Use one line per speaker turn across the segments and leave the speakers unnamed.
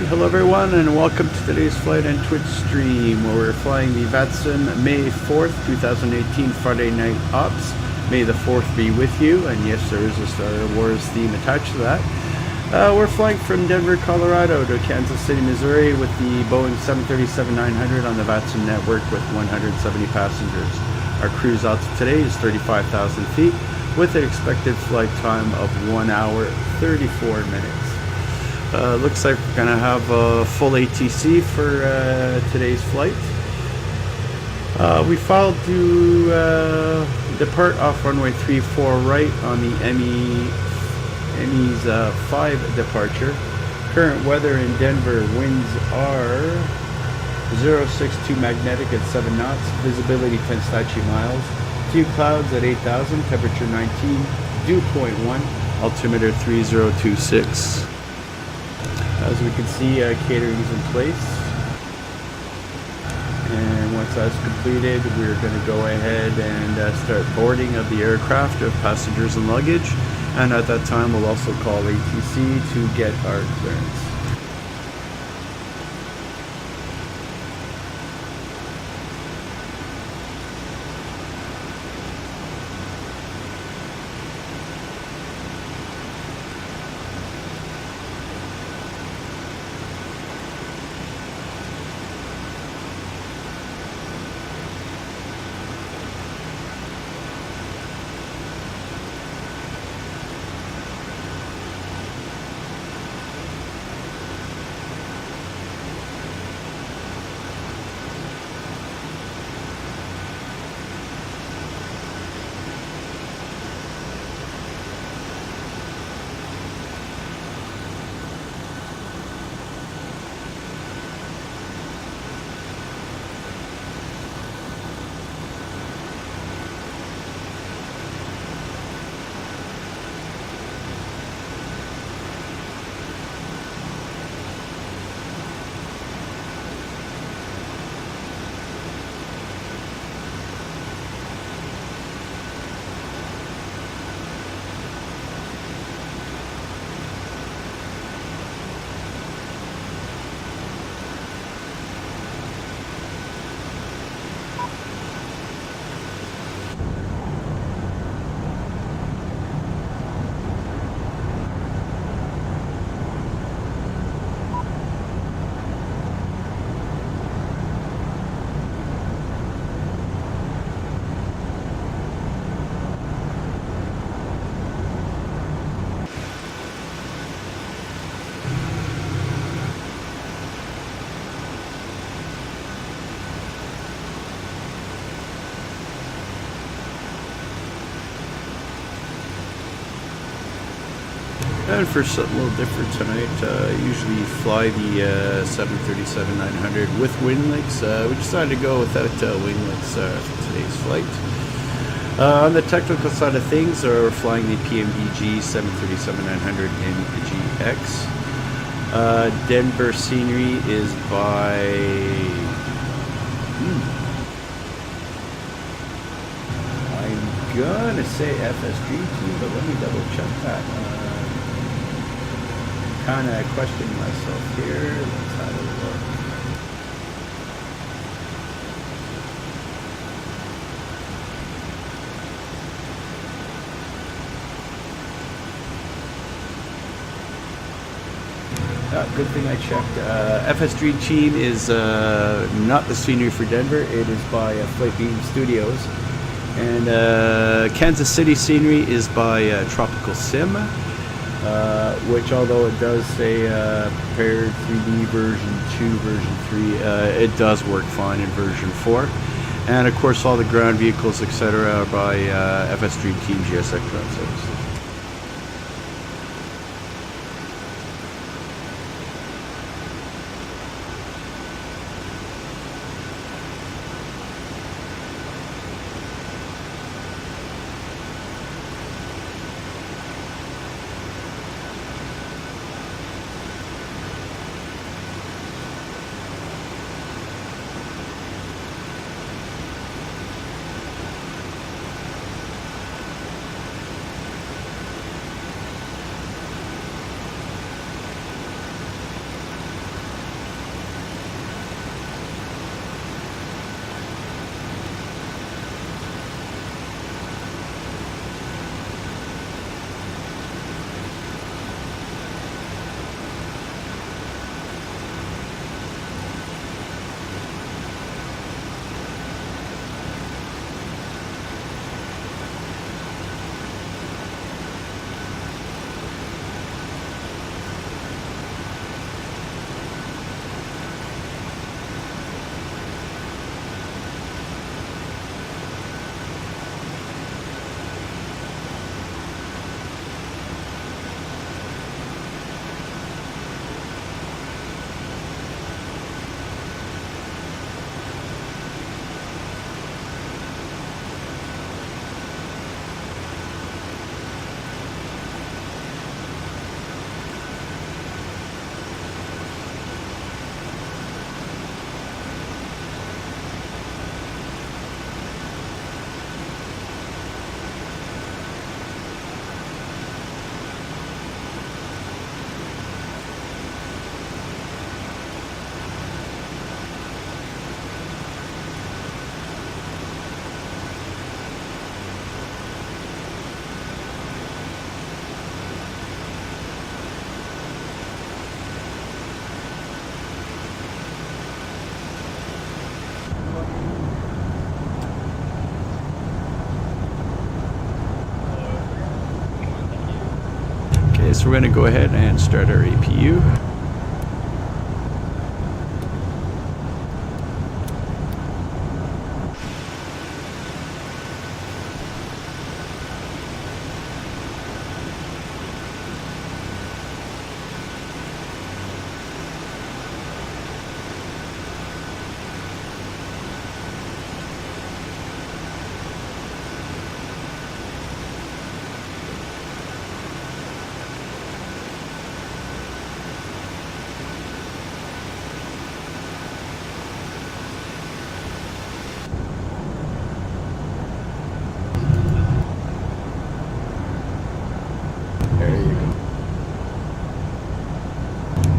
And hello everyone, and welcome to today's flight and Twitch stream where we're flying the VATSIM May 4th, 2018 Friday Night Ops. May the 4th be with you, and yes, there is a Star Wars theme attached to that. We're flying from Denver, Colorado to Kansas City, Missouri with the Boeing 737-900 on the VATSIM network with 170 passengers. Our cruise altitude today is 35,000 feet with an expected flight time of 1 hour 34 minutes. Looks like we're gonna have a full ATC for today's flight. We filed to depart off runway 34 right on the ME's 5 departure. Current weather in Denver, winds are 062 magnetic at 7 knots, visibility 10 statute miles, few clouds at 8,000, temperature 19, dew point 1, altimeter 3026. As we can see, catering is in place, and once that's completed, we're going to go ahead and start boarding of the aircraft of passengers and luggage, and at that time we'll also call ATC to get our clearance. And for something a little different tonight, usually fly the 737-900 with winglets. We decided to go without winglets for today's flight. On the technical side of things, we're flying the PMDG 737-900 in GX. Denver scenery is by... I'm gonna say FSG, but let me double check that. Kind of questioning myself here. Let's have a look. Good thing I checked. FS Dream Team is not the scenery for Denver. It is by Flight Beam Studios, and Kansas City scenery is by Tropical Sim. Which, although it does say prepared 3D version 2, version 3, it does work fine in version 4. And of course, all the ground vehicles, etc., are by FS Dream Team GSX Ground Services. so we're going to go ahead and start our APU.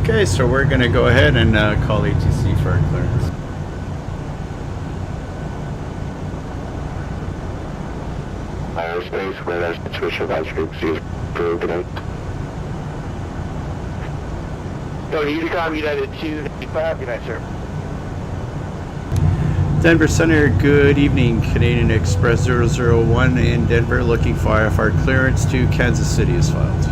Okay, so we're going to go ahead and call ATC for our clearance.
Aerospace, where that situation advisory is approved today. So, Unicom United 295, good night, sir.
Denver Center, good evening. Canadian Express 001 in Denver looking for IFR clearance to Kansas City is filed.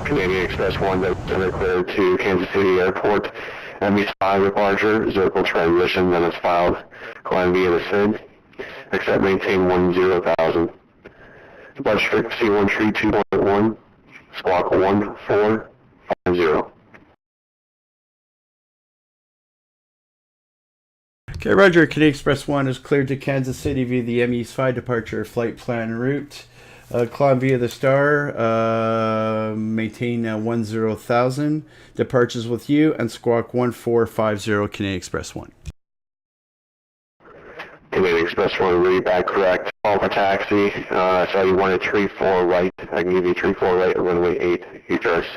Canadian Express 1 that's cleared to Kansas City Airport. ME5 departure, ZIRKL transition, then it's filed. Climb via the SID. Except maintain 10,000. Watch frequency 132.1, squawk 1450.
Okay, Roger. Canadian Express 1 is cleared to Kansas City via the ME5 departure flight plan route. Climb via the Star, maintain 10,000, departures with you, and squawk 1450 Canadian Express 1.
Canadian Express 1, read back correct. Call for taxi. So you wanted 34 right. I can give you 34 right or runway 8. You choice.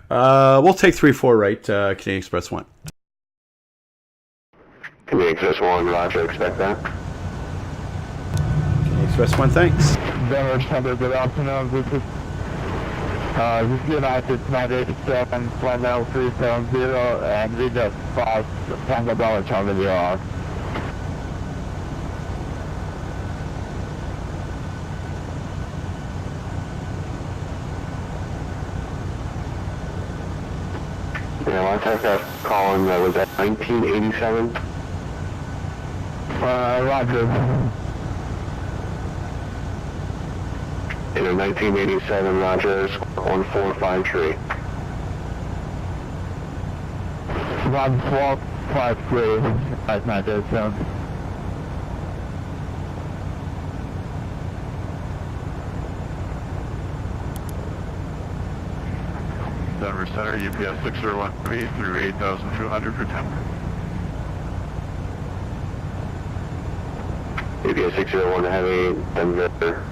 We'll take 34 right, Canadian Express 1.
Canadian Express 1, Roger, expect that.
Canadian Express 1, thanks.
Denver Center, good afternoon. This is United 987, flight level 370, and we just passed Tango Dollar Charlie VR.
Yeah, I take that call in, was that 1987?
Roger.
In 1987, Roger, 1453.
1453, that's not this soon.
Denver Center, UPS 601B through 8,200 for 10.
UPS 601 Heavy, Denver.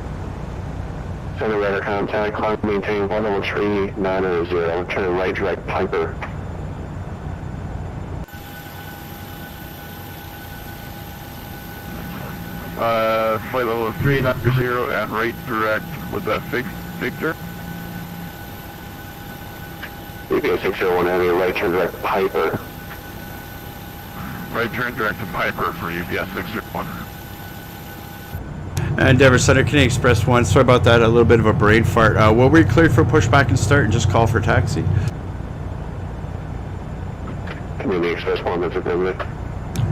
Center radar contact, climb maintain 11390, turn right direct Piper.
Flight level 390 and right direct, was that Victor?
UPS 601 Heavy, right turn direct Piper.
Right turn direct to Piper for UPS 601.
And Denver Center, Canadian Express 1. Sorry about that, a little bit of a brain fart. Well, we're cleared for pushback and start and just call for taxi.
Canadian Express 1, that's affirmative.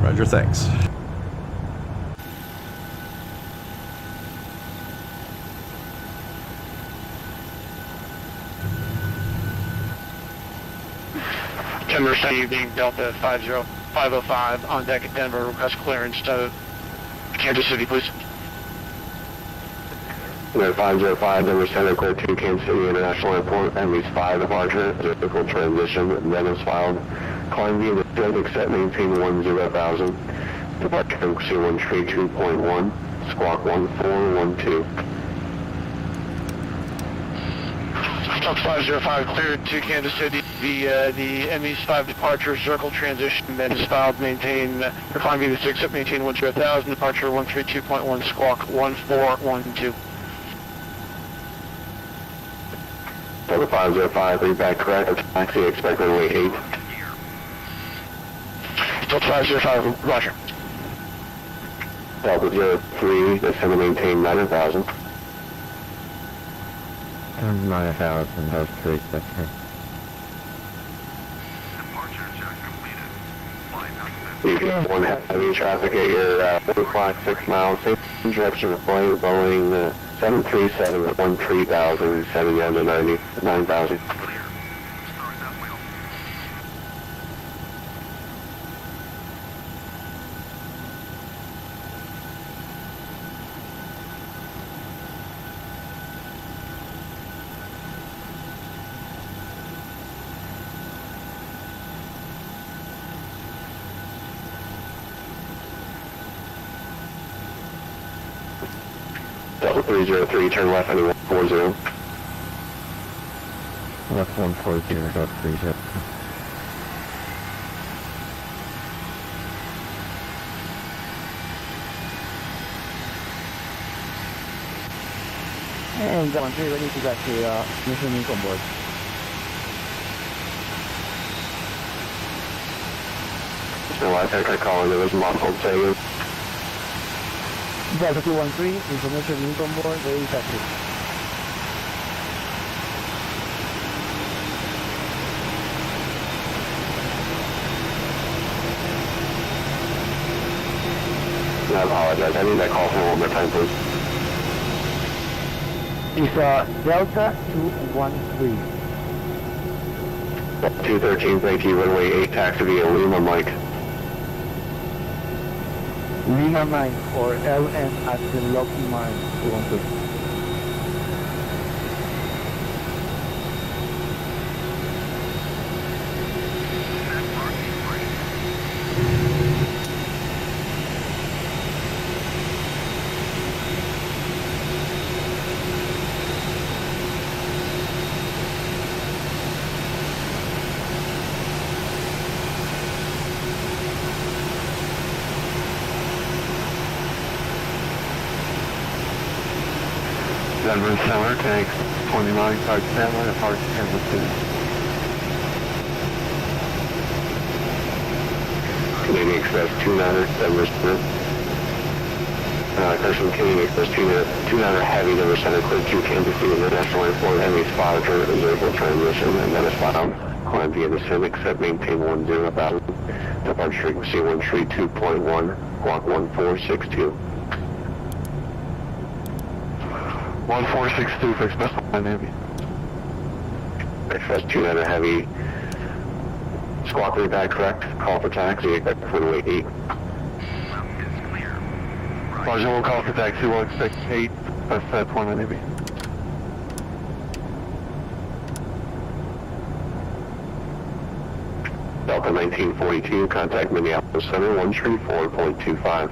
Roger, thanks.
Denver Center, being Delta 50505 on deck at Denver, request clearance to Kansas City, please.
505, Denver Center, clear to Kansas City International Airport, ME5 departure, ZIRKL transition, then is filed. Climb via the SID, except maintain 10,000. Departure frequency 132.1, squawk 1412.
Delta 505 cleared to Kansas City via the ME5 departure, ZIRKL transition, then is filed, maintain, climb via the 6 up, maintain 10,000, departure 132.1, squawk 1412.
Delta 505, read back correct, taxi, expect runway 8.
Delta 505, roger.
Delta 03, descend to maintain 9,000.
9,000, those three, that's right.
You get one heavy traffic at your 4 o'clock, 6 miles, same direction of flight, Boeing 737 at 13,000, descending down to 9,000. Delta 303, turn left heading 140.
Left 140, Delta 30. And Delta 3 ready to get to mission on board.
So I think I call it was muffled saying.
Delta 213, information link on board, very effective.
I apologize. I need that call for one more time, please.
It's Delta 213.
213, thank you. Runway 8, taxi via Lima, Mike.
Lima 9 or LN at the Lockheed Martin 213.
Denver Center, tanks 29, 5 Stanley, apart Kansas City. Canadian Express 29er, Denver Center. Customer Canadian Express 29er Heavy, Denver Center, clear to Kansas City International Airport, Heavy Spotter, ZIRKL transmission, and then it's found. Climb via the Civic, set maintain 10,000. Departure frequency 132.1, walk 1462. 1462 for Express 1 Navy. Express 29er Heavy. Squawk read back correct. Call for taxi. Expect runway 8. Roger, we'll call for taxi. We'll expect 8. That's 1 Navy. Delta 1942. Contact Minneapolis Center 134.25.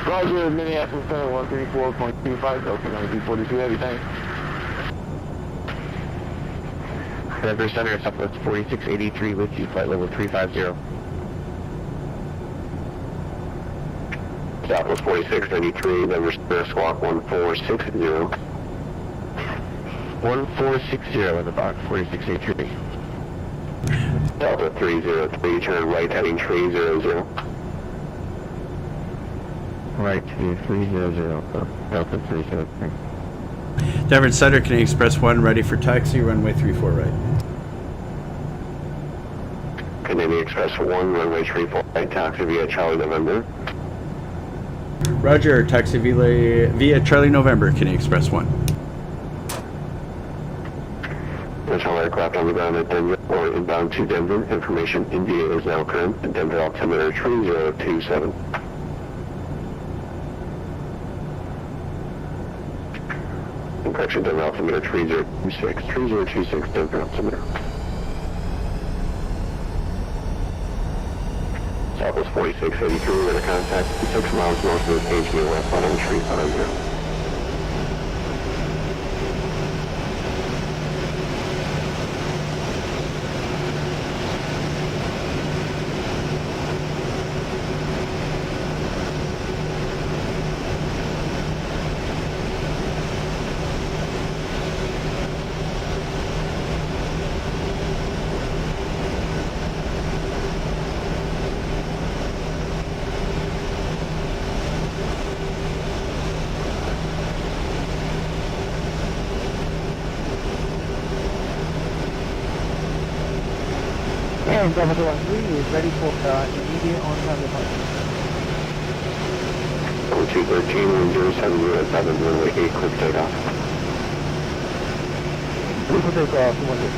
Roger, Minneapolis Center 134.25, Delta 1942, heavy, thanks.
Denver Center, Southwest 4683 with you, flight level 350. Southwest 4683, Denver Center, squawk 1460. 1460 in the box, 4683. Delta 303, turn right heading 300.
Right to 300, Delta 303.
Denver Center, Canadian Express 1, ready for taxi, runway 34 right.
Canadian Express 1, runway 34 right, taxi via Charlie November.
Roger, taxi via Charlie November, Canadian Express 1.
National aircraft on the ground at Denver or inbound to Denver. Information India is now current. Denver altimeter 3027. Correction, Denver altimeter 3026. 3026, Denver altimeter. Southwest 4683, we're going to contact 6 miles north of the page near west on 350.
And Delta 13 is ready for immediate on-time departure.
213, 1070 runway 8, clear for takeoff.
Clear for takeoff, 200.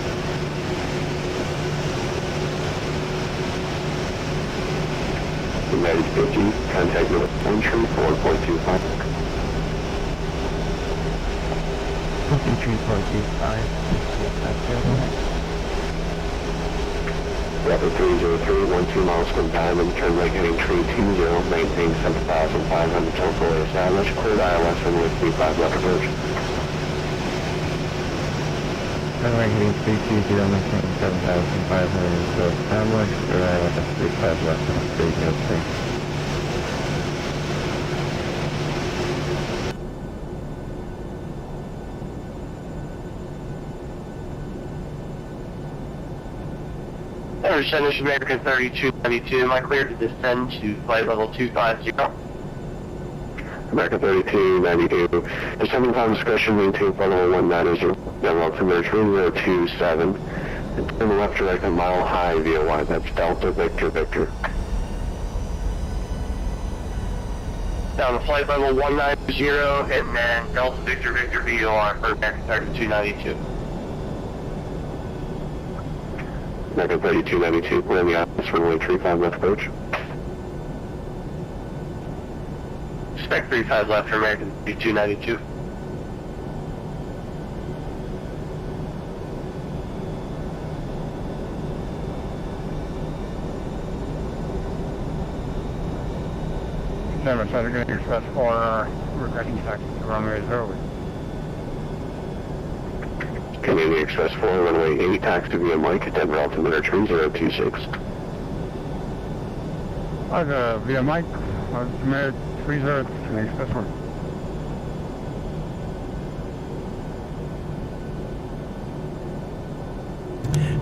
United 50, contact unit entry 4.25.
53.25.
Rapid 303, 12 miles from diamond, turn right heading tree 20, maintain 7,500 till fully established, cleared ILS runway 35 left approach.
Runway heading 320, maintain 7,500 till established, cleared ILS 35 left on 303.
This is American 3292. Am I cleared to descend to flight level 250? American 3292. Descending upon discretion, maintain flight level 190. Then altimeter 3027. And turn left direct a mile high via Y. That's Delta Victor Victor. Down to flight level 190 and then Delta Victor Victor VOR for American 3292. American 3292, we're in the office, runway 35 left approach. Spec 35 left for American 3292.
Never started getting Express 4, regretting taxi to runway 0.
Canadian Express 4, runway 8, taxi via Mike, Denver altimeter 3026.
Via Mike, altimeter 30, Canadian Express 1.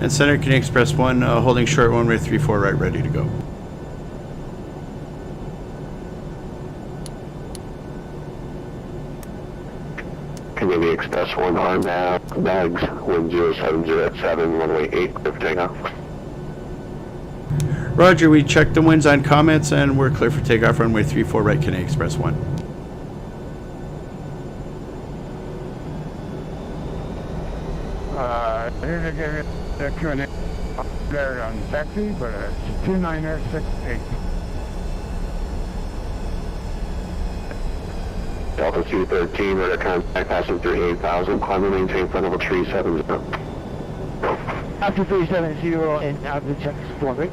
And Center Canadian Express 1, holding short runway 34 right, ready to go.
Canadian Express 1, arm out, bags, wind 070 at 7, runway 8, clear for takeoff.
Roger, we checked the winds on comments and we're clear for takeoff runway 34 right, Canadian Express 1.
Here's the Q&A there on taxi, but it's 2968.
Delta 213, radar contact passenger 8000, climb and maintain flight level 370.
After 370 and out of the check squadron.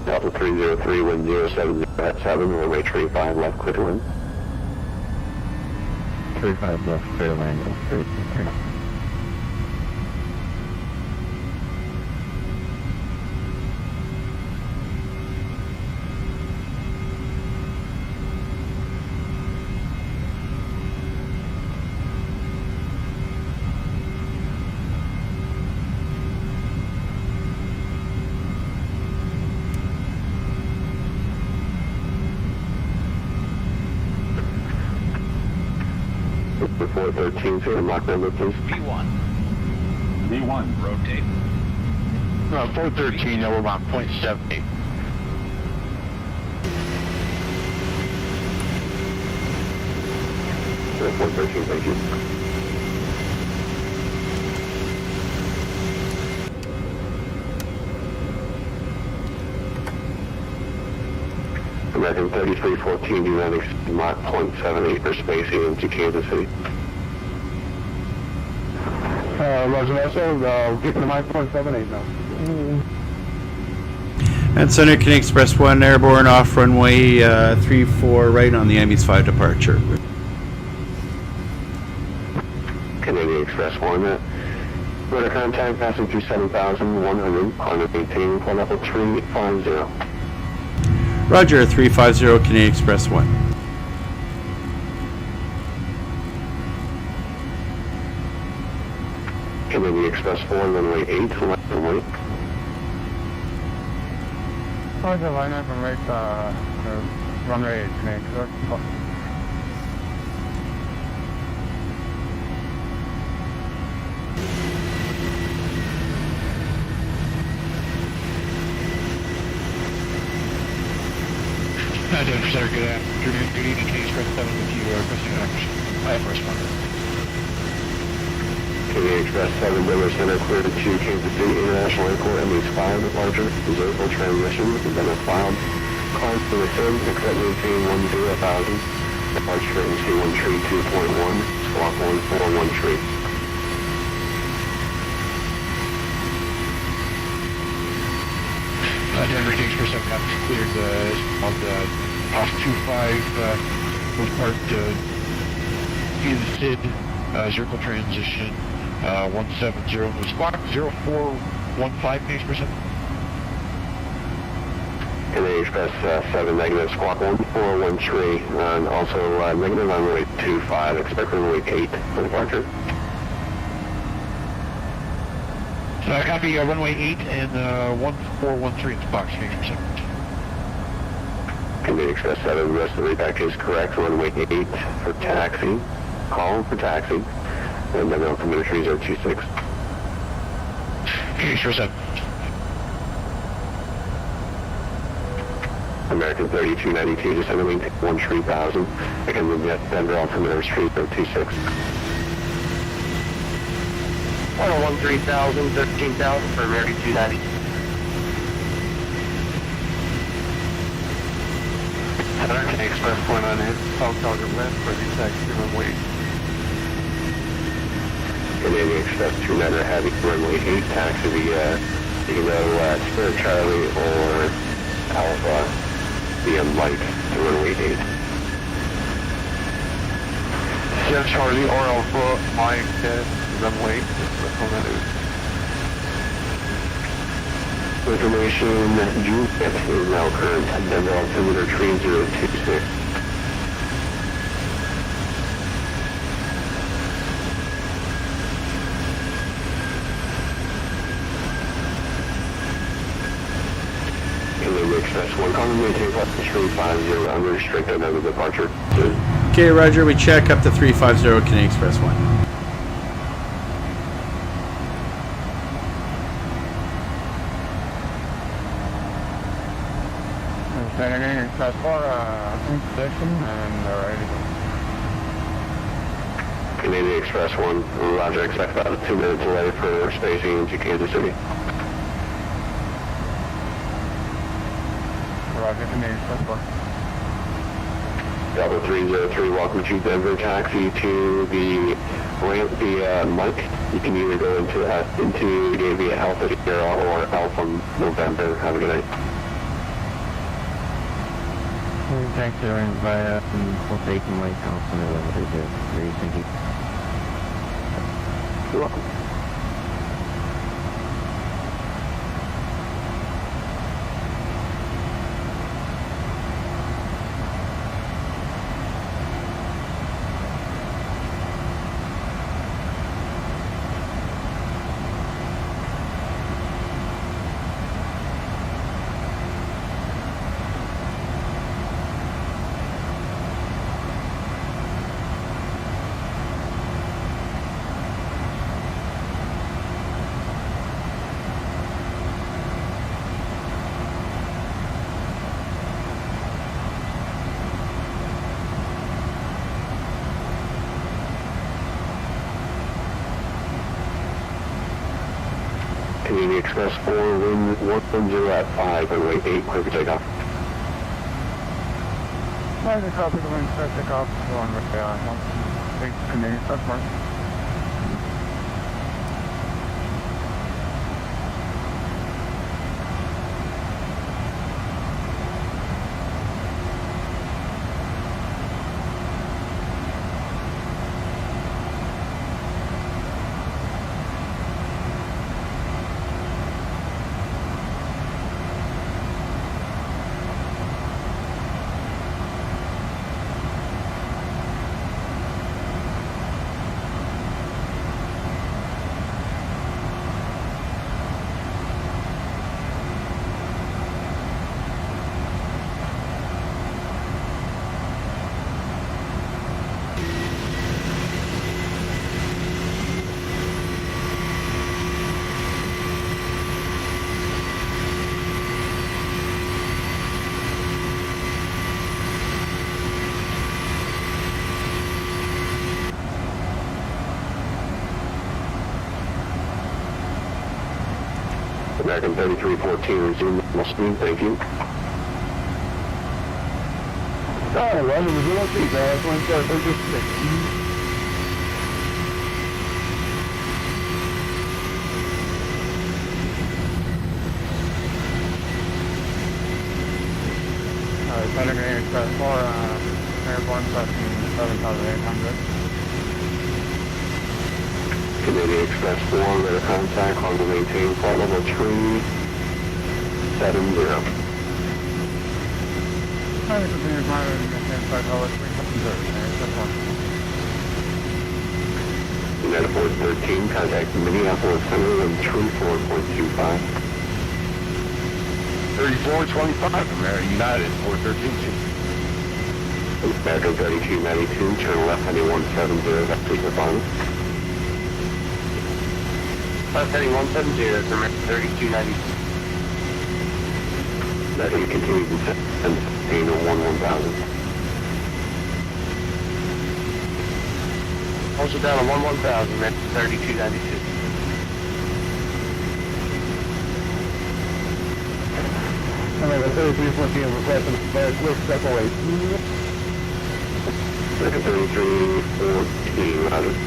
Delta 303, wind 070 at 7, runway 35 left, clear to wind.
35 left, clear to land. Okay.
Number 413, say the Mach number, please.
V1. Rotate.
413, over about 0.78.
Sure, 413, thank you. American 3314, do not exceed Mach 0.78 for spacing into Kansas City.
Roger that, sir. Get to the Mach 0.78 now.
And Center Canadian Express 1, airborne off runway 34 right on the MS5 departure.
Canadian Express 1, radar contact passing through 7,100, climb and maintain flight level 350.
Roger, 350 Canadian Express 1.
Canadian Express 4, runway 8, left runway.
Roger, line up and right, runway 8, Canadian Express.
Denver Center, good afternoon, good evening, Xpress 7 with you, requesting action. I have responded.
Canadian Express 7, Denver Center, cleared to Kansas City International Airport, MH5, departure, ZIRKL transmission, has been filed. Climb to the SIM, except maintain 10,000, departure MC1 tree 2.1, squawk 141 tree.
Denver Xpress 7 got cleared on the off 25 was parked via the SID, ZIRKL transition 170 was squawk 0415 Xpress 7.
Canadian Express 7, negative squawk 141 tree, and also negative runway 25, expect runway 8 for departure.
So I copy runway 8 and 1413 at the box, Xpress 7.
Canadian Express 7, the rest of the repack is correct, runway 8 for taxi, call for taxi, and then altimeter 3026.
Xpress 7.
American 3292, just under maintain 13,000. Again, the Denver altimeter is 3026.
13,000, 13,000 for American 290.
American Express 1 on it, South Calgary left for the taxi runway. Canadian Express 29er heavy runway 8 taxi via either Spirit Charlie or Alpha via Mike to runway 8.
Spirit Charlie or Alpha, Mike, runway 8.
Information, Juliet is now current, Denver altimeter 3026. Canadian Express 1, calling maintain plus 350, unrestricted under departure.
Okay, Roger, we check up to 350 Canadian Express 1.
Canadian Express 4, position and ready to go.
Canadian Express 1, Roger, expect about a 2-minute delay for spacing into Kansas City.
Roger, Canadian Express 4.
Delta 303, welcome to Denver, taxi to the ramp via Mike. You can either go into the gate via Alpha Sierra or Alpha November. Have a good night.
Thank you, and for taking my counsel and thank you.
You're welcome. Canadian Express 4, wind 110 at 5, runway 8, clear for takeoff.
Roger, copy the wind, start takeoff, on thanks, Canadian Express 4.
American 3314, resume normal speed, thank you.
Oh, well, it was a little too bad. One start, they're just 16. Thunder Green Express 4, airborne question 7,800.
Canadian Express 4, radar contact, on to maintain flight level 370.
Thunder Green maintain flight level 370.
United 413, contact Minneapolis Center, wind 34.25.
3425 from there, United 413.
American 3292, turn left heading 170, that's the final.
Left heading 170, from 3290.
That you continue to send pain on 1000.
Also down on 1000, 3292.
American 3314 requesting flight with separation.
American 3314, roger.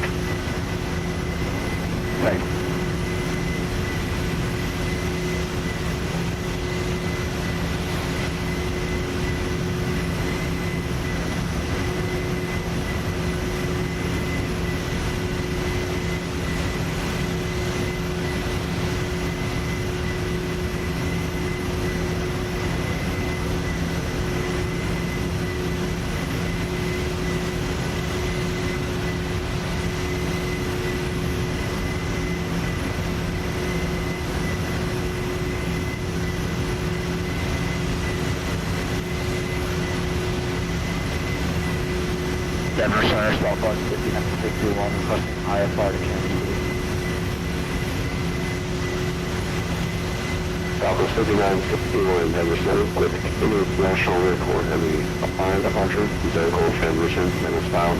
Thanks.
Denver Center, Southwest 5961, requesting IFR to Kansas City.
Southwest 5961, Denver Center, with international airport, upon departure, ZIRKL transition, and is found.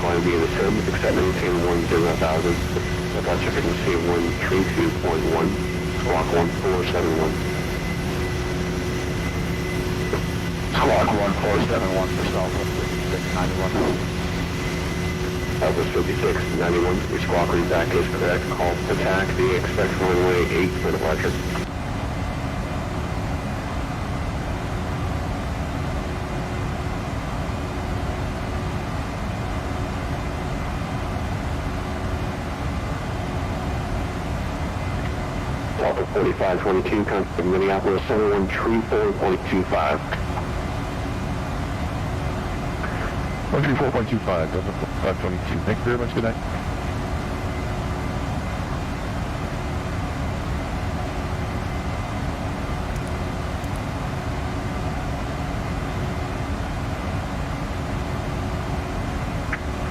Climb via the SIM, except maintain 10,000. Departure frequency 132.1, squawk 1471.
Squawk 1471 for Southwest 5691.
Southwest 5691, your squawk read back is correct. Call attack the expect runway 8 for departure. Southwest 4522, contact Minneapolis Center, 134.25.
134.25, 522. Thank you very much, good night.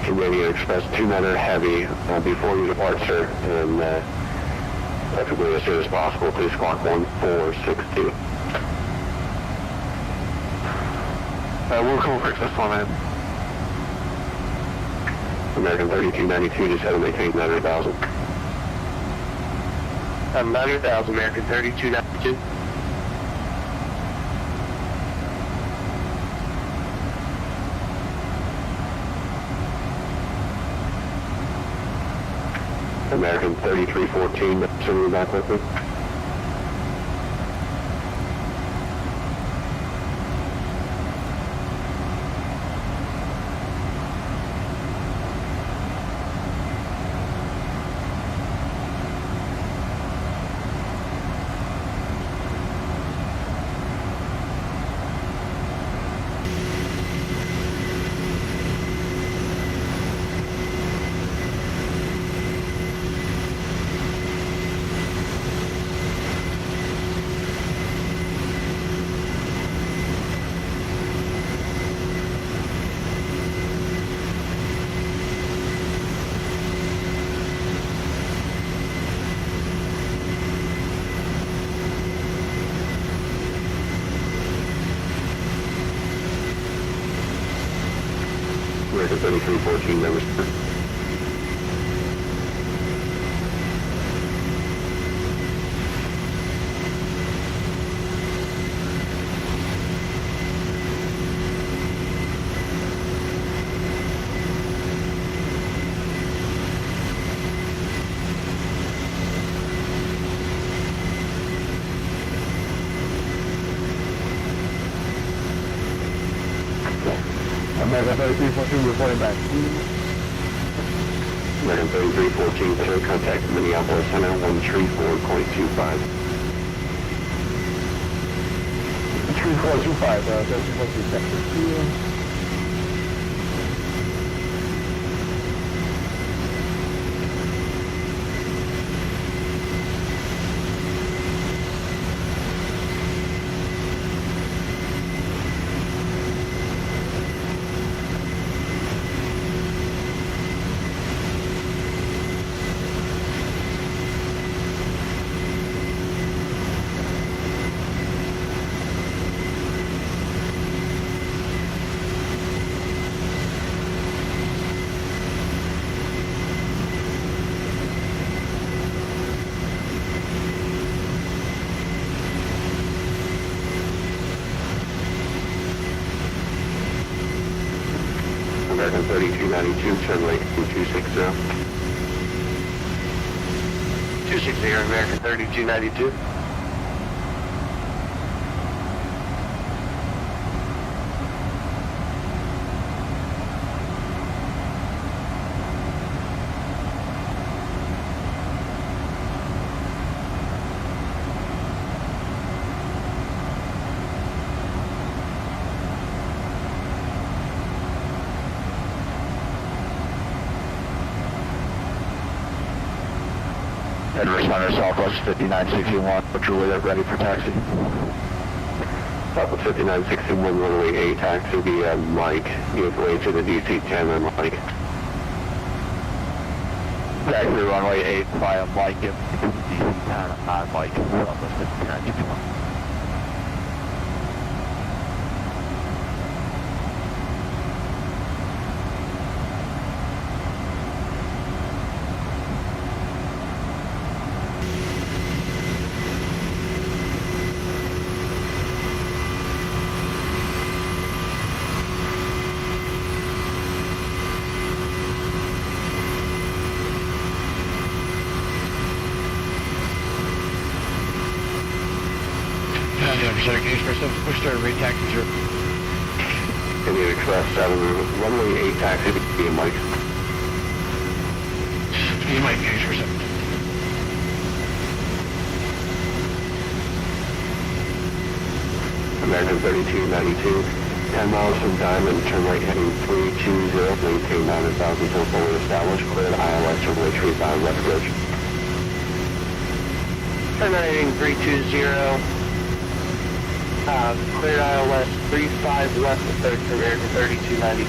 Canadian Express 2-meter heavy before your departure, and preferably as soon as possible, please squawk 1462.
We'll call for this one, man.
American 3292, just had to maintain 900,000.
900,000, American 3292.
American 3314, send me back with me. American 3314, members.
American 3342 reporting back.
American 3314, clear contact Minneapolis Center 134.25.
3425, 3342 Texas.
American 3292, turn right 260.
260, American 3292.
Edward Center, Southwest 5961, put your way up ready for taxi.
Southwest 5961, runway 8, taxi via Mike. Give way to the DC-10 on Mike.
Taxi runway 8 via Mike, if DC-10 on Mike, Southwest 5961.
Xpress, push start, rate taxi, sir.
KDEN Express 7, runway 8, taxi via Mike.
You might be Xpress 7.
American 3292, 10 miles from Diamond, turn right heading 320, maintain 9,000 till fully established, clear to ILS runway 35 left bridge.
Turn right heading 320. Cleared ILS 35 left of 3rd for American 3292.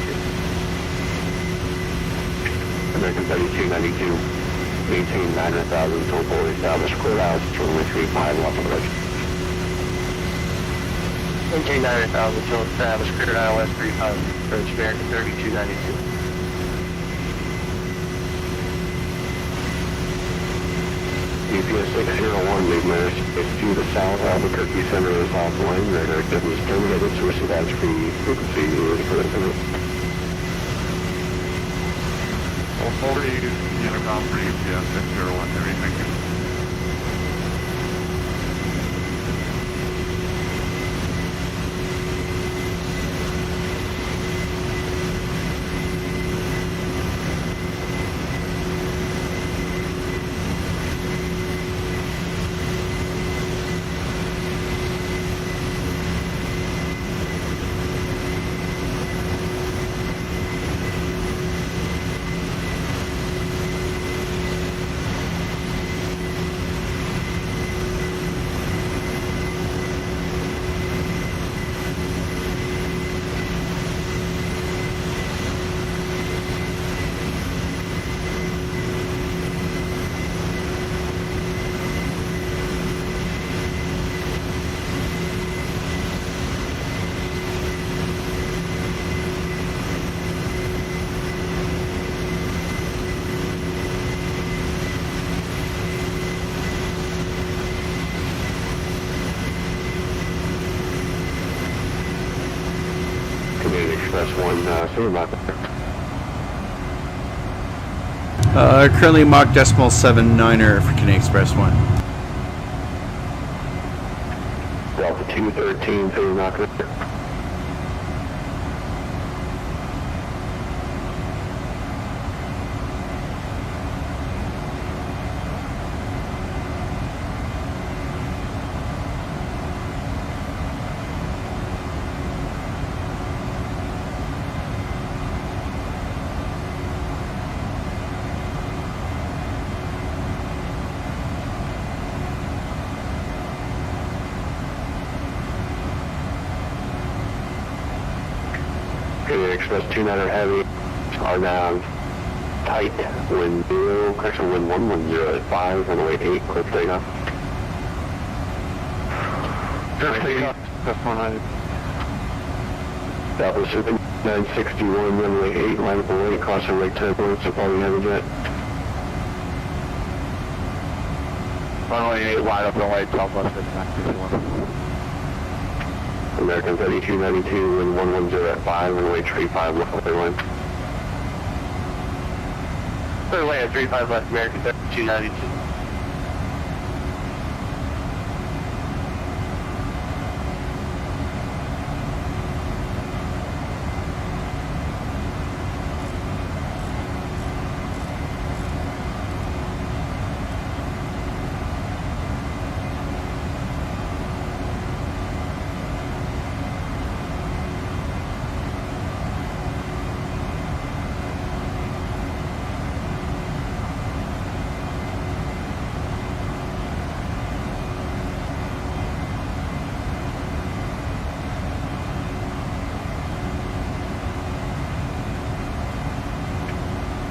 American 3292, maintain 9,000 till fully established, clear ILS runway 35 left bridge.
Maintain 9,000 till established, cleared ILS 35 for American 3292.
UPS 601, lead minutes, it's due to South Albuquerque Center is offline, radar activity is terminated, source of that's free frequency is for infinite.
40, Unicom for UPS 601, Henry, thank you.
Express 1, Silver Mach.
Currently Mach decimal 79er for KDEN Express 1.
Delta 213, Silver Mach. Express 29 or heavy are now tight, wind 0, correction, wind 110 at 5, runway 8, clear for takeoff.
Clear for takeoff. That's 19.
That was 961, runway 8, line up away, crossing right turbulence, so probably heavy jet.
Runway 8, wide open right, southwest at 961.
American 3292, wind 110 at 5, runway 35, left up airline.
Clear away at 35 left, American 3292.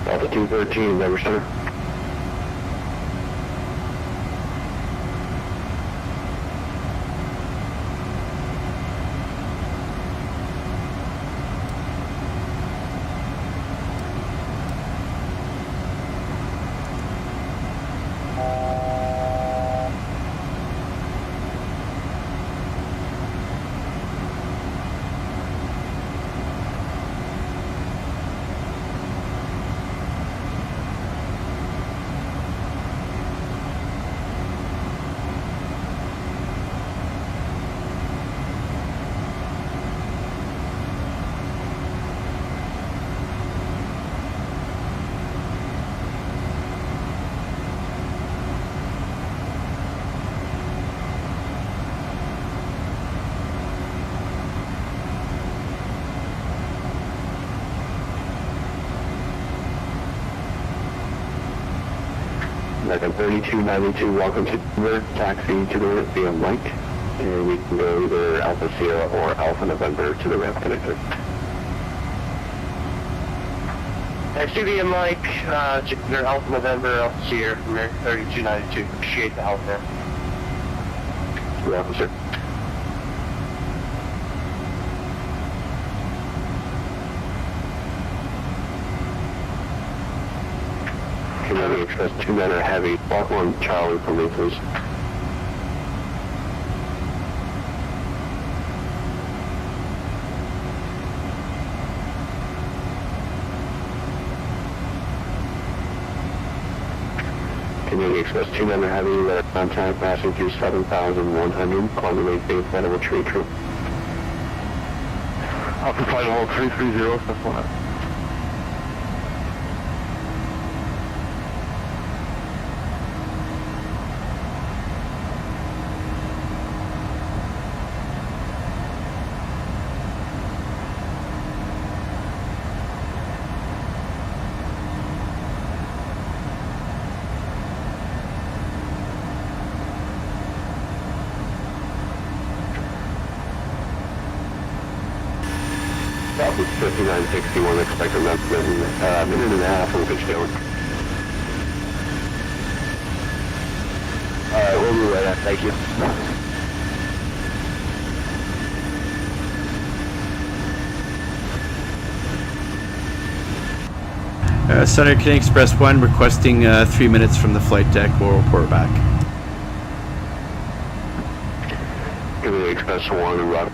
Delta 213, Denver Center. American 3292, welcome to Denver, taxi to the ramp via Mike, and we can go either Alpha Sierra or Alpha November to the ramp connector.
Taxi via Mike, they're Alpha November, Alpha Sierra, American 3292. Appreciate the help there.
Good officer. Canadian Express 29 or heavy, walk 1 Charlie for me, please. Canadian Express 29 or heavy, let contact passing through 7,100, climbing rate base, federal tree troop.
Alpha Flight Level 330, that's 1.
Southwest 5961, expect a minute and a half, we'll get you down.
Alright, we'll be right on, thank you.
Center Canadian Express 1 requesting 3 minutes from the flight deck. We'll report back.
Canadian Express 1, route.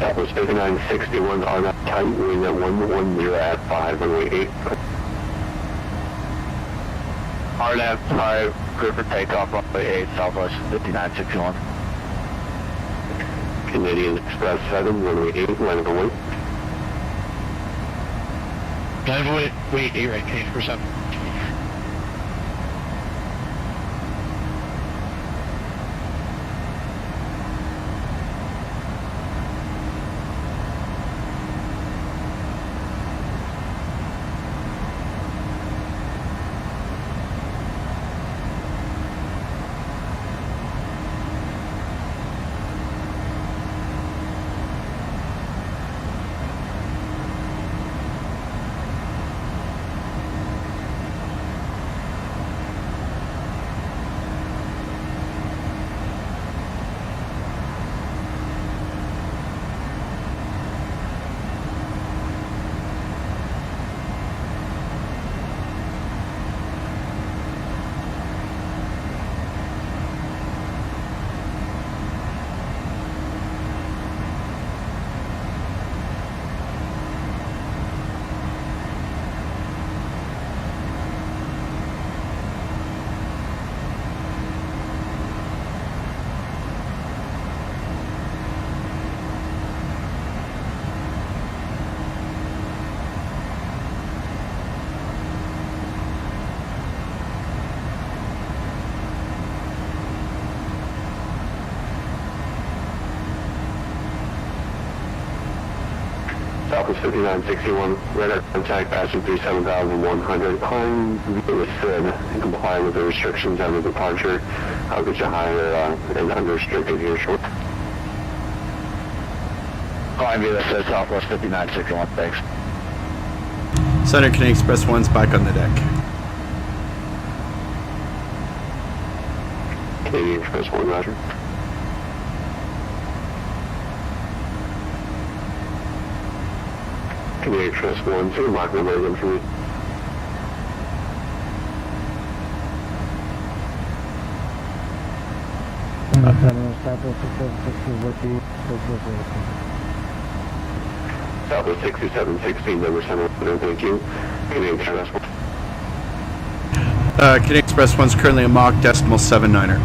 Southwest 5961 on that tight, wind at 110 at 5, runway 8.
RNAV 5, clear for takeoff, runway 8, Southwest 5961.
Canadian Express 7, runway 8, line of the way.
Line of way 8 right, Canadian Express 7.
Southwest 5961, radar contact, passing through 7,100, climb via the SID and comply with the restrictions on the departure. I'll get you higher and unrestricted here short.
Climb via the SID, Southwest 5961, thanks.
Center Canadian Express 1's back on the deck.
Canadian Express 1, roger. Canadian Express 1, 2, mark the logo for me. Southwest 6716, number 7, thank you. Canadian Express 1.
Canadian Express 1's currently a Mach decimal 79er.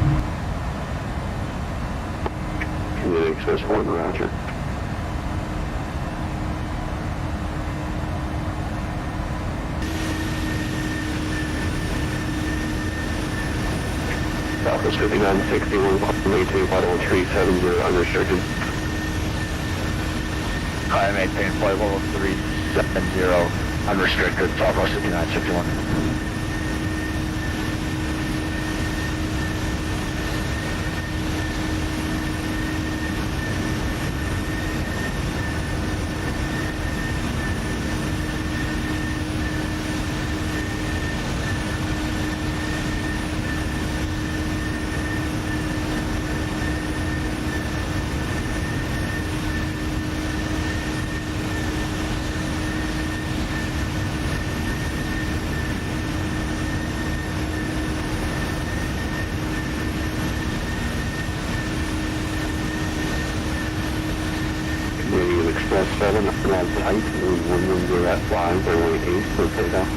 Canadian Express 1, roger. Southwest 5961, maintain flight level 370, unrestricted.
I maintain flight level 370, unrestricted, Southwest 5961.
Canadian Express 7, land tight, move 110 at 5, runway 8, for takeoff.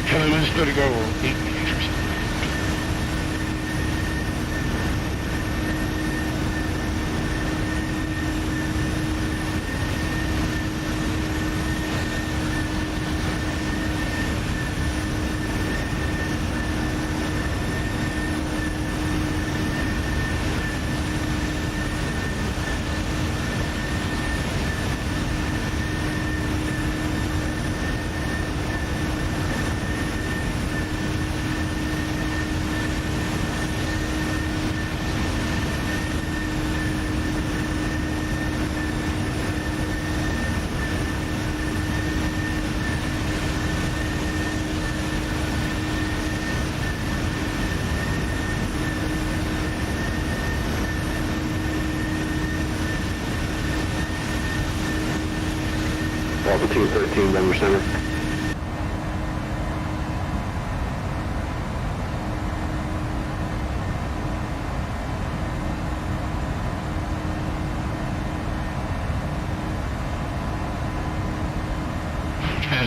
Kelly Lynn's good to go, 8 meters.
Altitude 13, number center.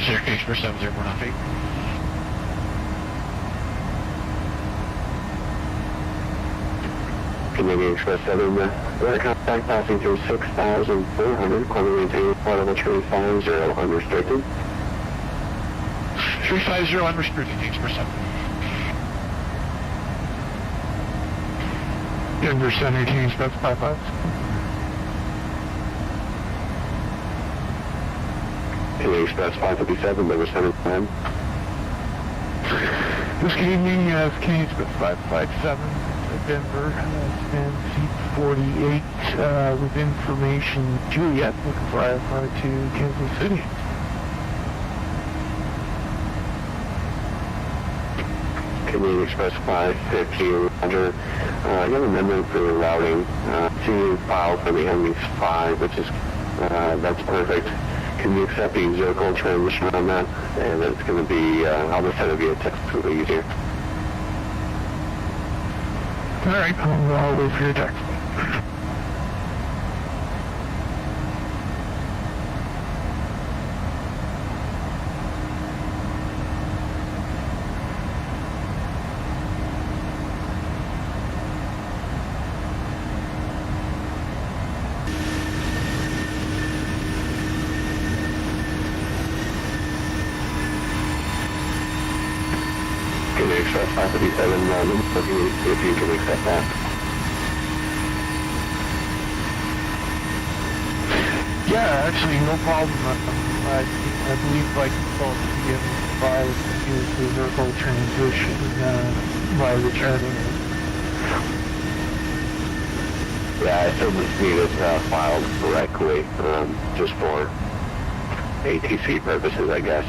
ZIRKL Xpress 7018.
Canadian Express 7, direct contact passing through 6,400, climbing maintaining flight level 350, unrestricted.
350 unrestricted, Xpress 7. Denver Center, can you specify 5?
Canadian Express 557, Denver Center, plan.
This evening, can you specify 57? Denver, stand seat 48, with information, Juliet, looking for IFR to Kansas City.
Canadian Express 550, Roger. I got an amendment for the routing, to file for the ME5, which is, that's perfect. Can you accept the ZIRKL transition on that? And it's going to be, I'll just send it via text, it's a little easier.
Alright, I'll wait for your text.
Canadian Express 557, if you can accept that.
Yeah, actually, no problem. I believe by default, the ME5 is the ZIRKL transition by returning.
Yeah, I still just need it filed correctly, just for ATC purposes, I guess.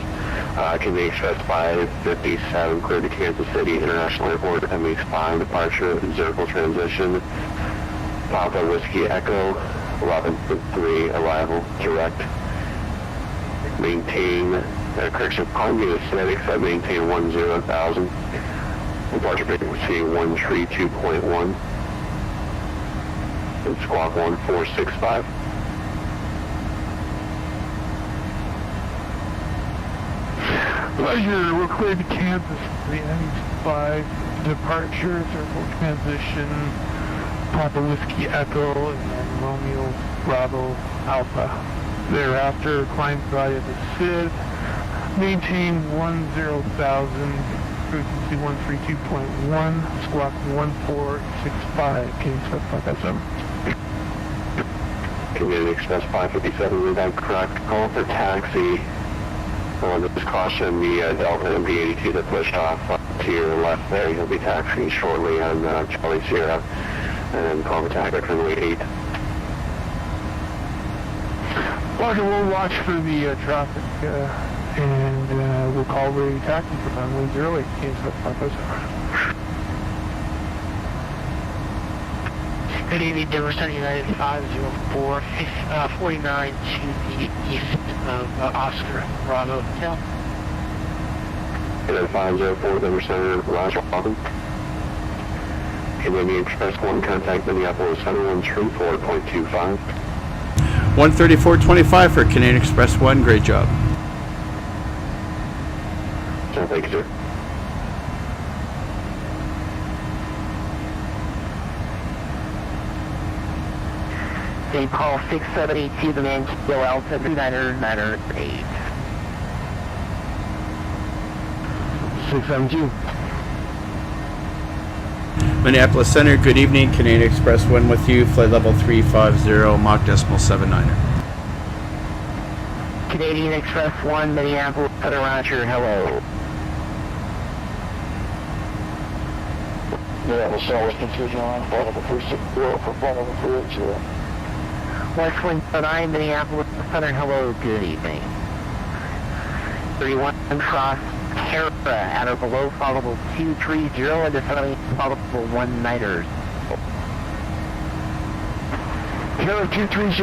Canadian Express 557, cleared to Kansas City International Airport, MH5 departure, ZIRKL transition, Papa Whiskey Echo, 11-3 arrival, direct. Maintain, correction, calling me the synthetic, set maintain 10,000. Departure frequency 132.1. And squawk 1465.
Pleasure, we're cleared to Kansas, the ME5 departure, ZIRKL transition, Papa Whiskey Echo, and then Romeo Bravo Alpha. Thereafter, climb via the SID, maintain 10,000, frequency 132.1, squawk 1465. Can you specify that, 7?
Canadian Express 557, read that correct. Call for taxi. Just caution the Delta MD-82 that pushed off to your left there. He'll be taxiing shortly on Charlie Sierra. And call the taxi runway 8.
Roger, we'll watch for the traffic, and we'll call the taxi for runway 08. Can you specify that? Good evening, Denver Center United 504, 49 to the east of Oscar Bravo Hotel.
United 504, Denver Center, Roger, welcome. Canadian Express 1, contact Minneapolis Center 134.25.
134.25 for Canadian Express 1, great job.
Thank you, sir.
They call 6782, the man still out 7998.
672.
Minneapolis Center, good evening. Canadian Express 1 with you, flight level 350, Mach decimal 79er.
Canadian Express 1, Minneapolis Center, Roger, hello.
Minneapolis Center, Western 309, flight level 360 for flight level 380.
Westland 9, Minneapolis Center, hello, good evening. 31 Cross Terra, out of below, followable 230, and descending followable 19ers.
Terra 230,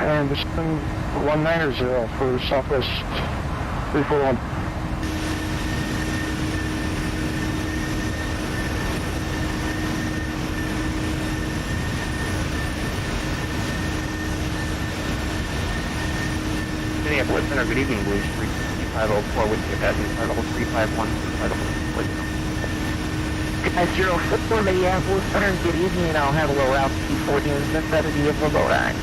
and descending 19er for Southwest 341.
Minneapolis Center, good evening, Blues
504 with your passing flight level 351, flight level
04 Minneapolis Center, good evening, I'll have a low route P3D and necessity of the low rack.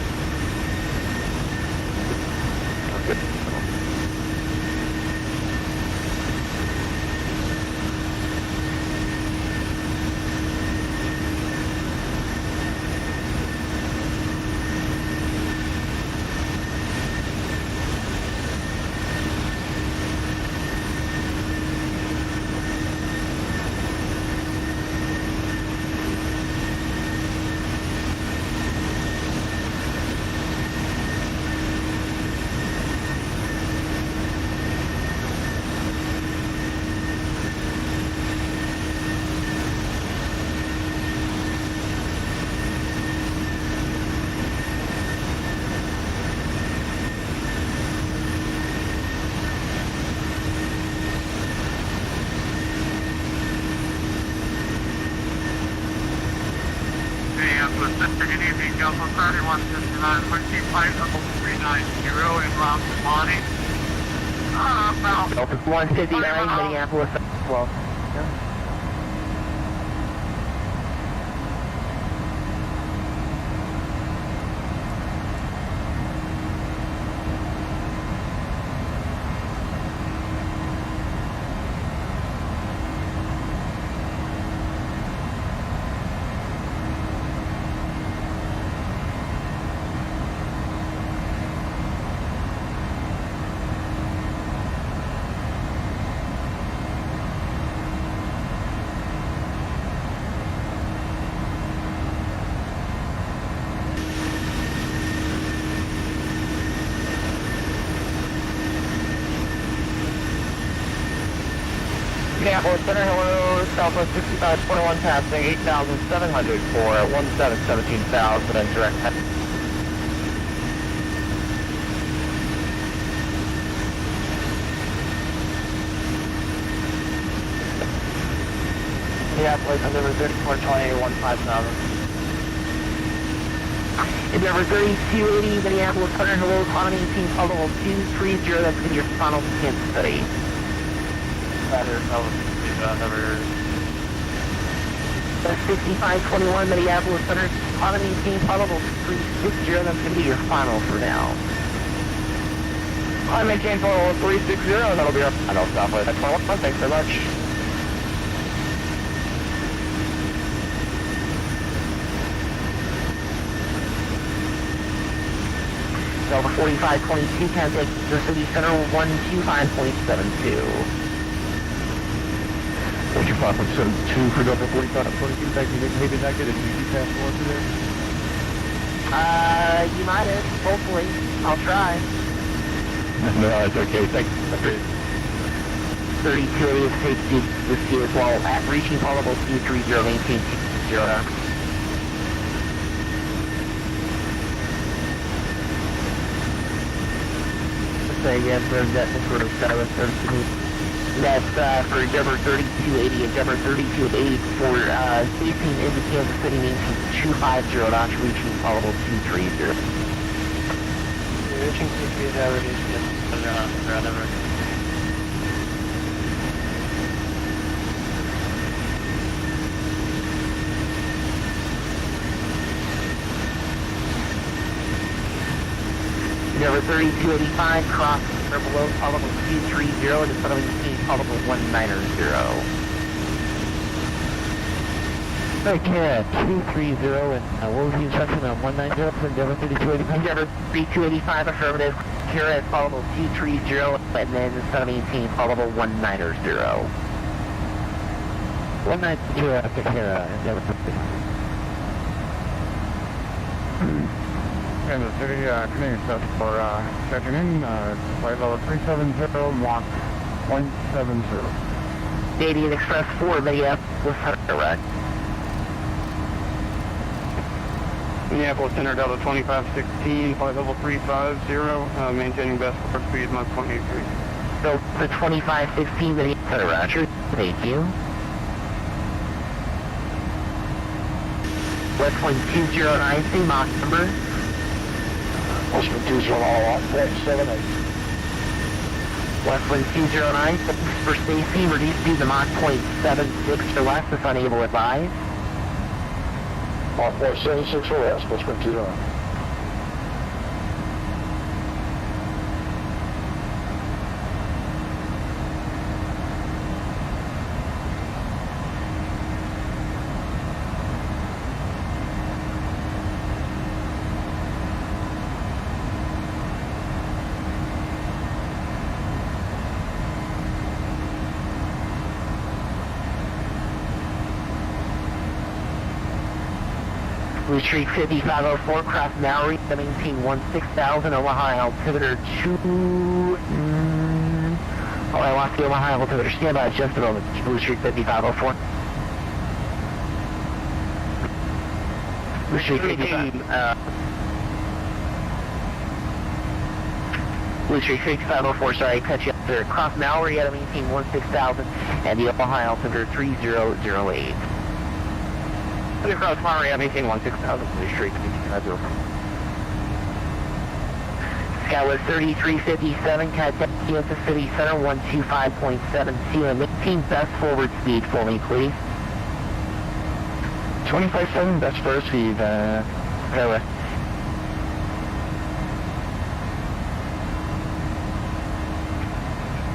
Good evening, Delta 3159, quickly flight level 390 en route to Monty.
Delta 159 Minneapolis, well. Minneapolis Center, hello, Southwest 6521 passing 8,700 for 17,000 and direct head. Minneapolis, Endeavor 3420, 15,000. Endeavor 3280, Minneapolis Center, hello, economy team, call level 230, that's going to be your final Kansas City.
number
6521 Minneapolis Center, economy team, call level 360, that's going to be your final for now. I maintain call level 360, that'll be our final Southwest. Thanks so much. Over 4522, contact the City Center 125.72.
What's your 5.72 for Delta 4522? Thank you, Nick. Did not get a GT pass for today?
You might have, hopefully. I'll try.
No, it's okay. Thank you.
3280 is safe to this year as well. At reaching call level 230, maintain 0. Say again, for that sort of 732. That's for Endeavor 3280, Endeavor 3280 for spacing into Kansas City, maintain 250 knots, reaching call level 230.
Reaching 230, rather.
Endeavor 3285, cross or below, call level 230, and it's maintain call level 190.
Okay, 230, and what was the instruction on 190 for Endeavor 3285?
Endeavor 3285, affirmative, here at call level 230, and then it's maintain call level 190.
190, take care, Endeavor 3285.
Kansas City, Canadian South for checking in, flight level 370, Mach 170.
KDEN Express 4, Minneapolis, correct.
Minneapolis Center, Delta 2516, flight level 350, maintaining best course speed, Mach 183.
So, the 2516, Minneapolis, roger, thank you. West point 209, same Mach number.
West point 209, 178.
Westland 209, thanks for Stacy. Reduce speed to Mach 0.76 or less if unable to advise.
Mach 0.76 or less, Westland 209.
Blue Street 5504, cross Maori, maintain 16,000, Omaha altimeter 2... Oh, I lost the Omaha altimeter. Stand by just a moment. Blue Street 5504. Blue Street 55... Blue Street 5504, sorry, I cut you up there. Cross Maori at a maintain 16,000, and the Omaha altimeter 3008. Across Maori, I'm 1816,000, Blue Street, 5504. Skywest 3357, contact Kansas City Center 125.72, and maintain best forward speed for me, please.
25.7, best first speed, fairway.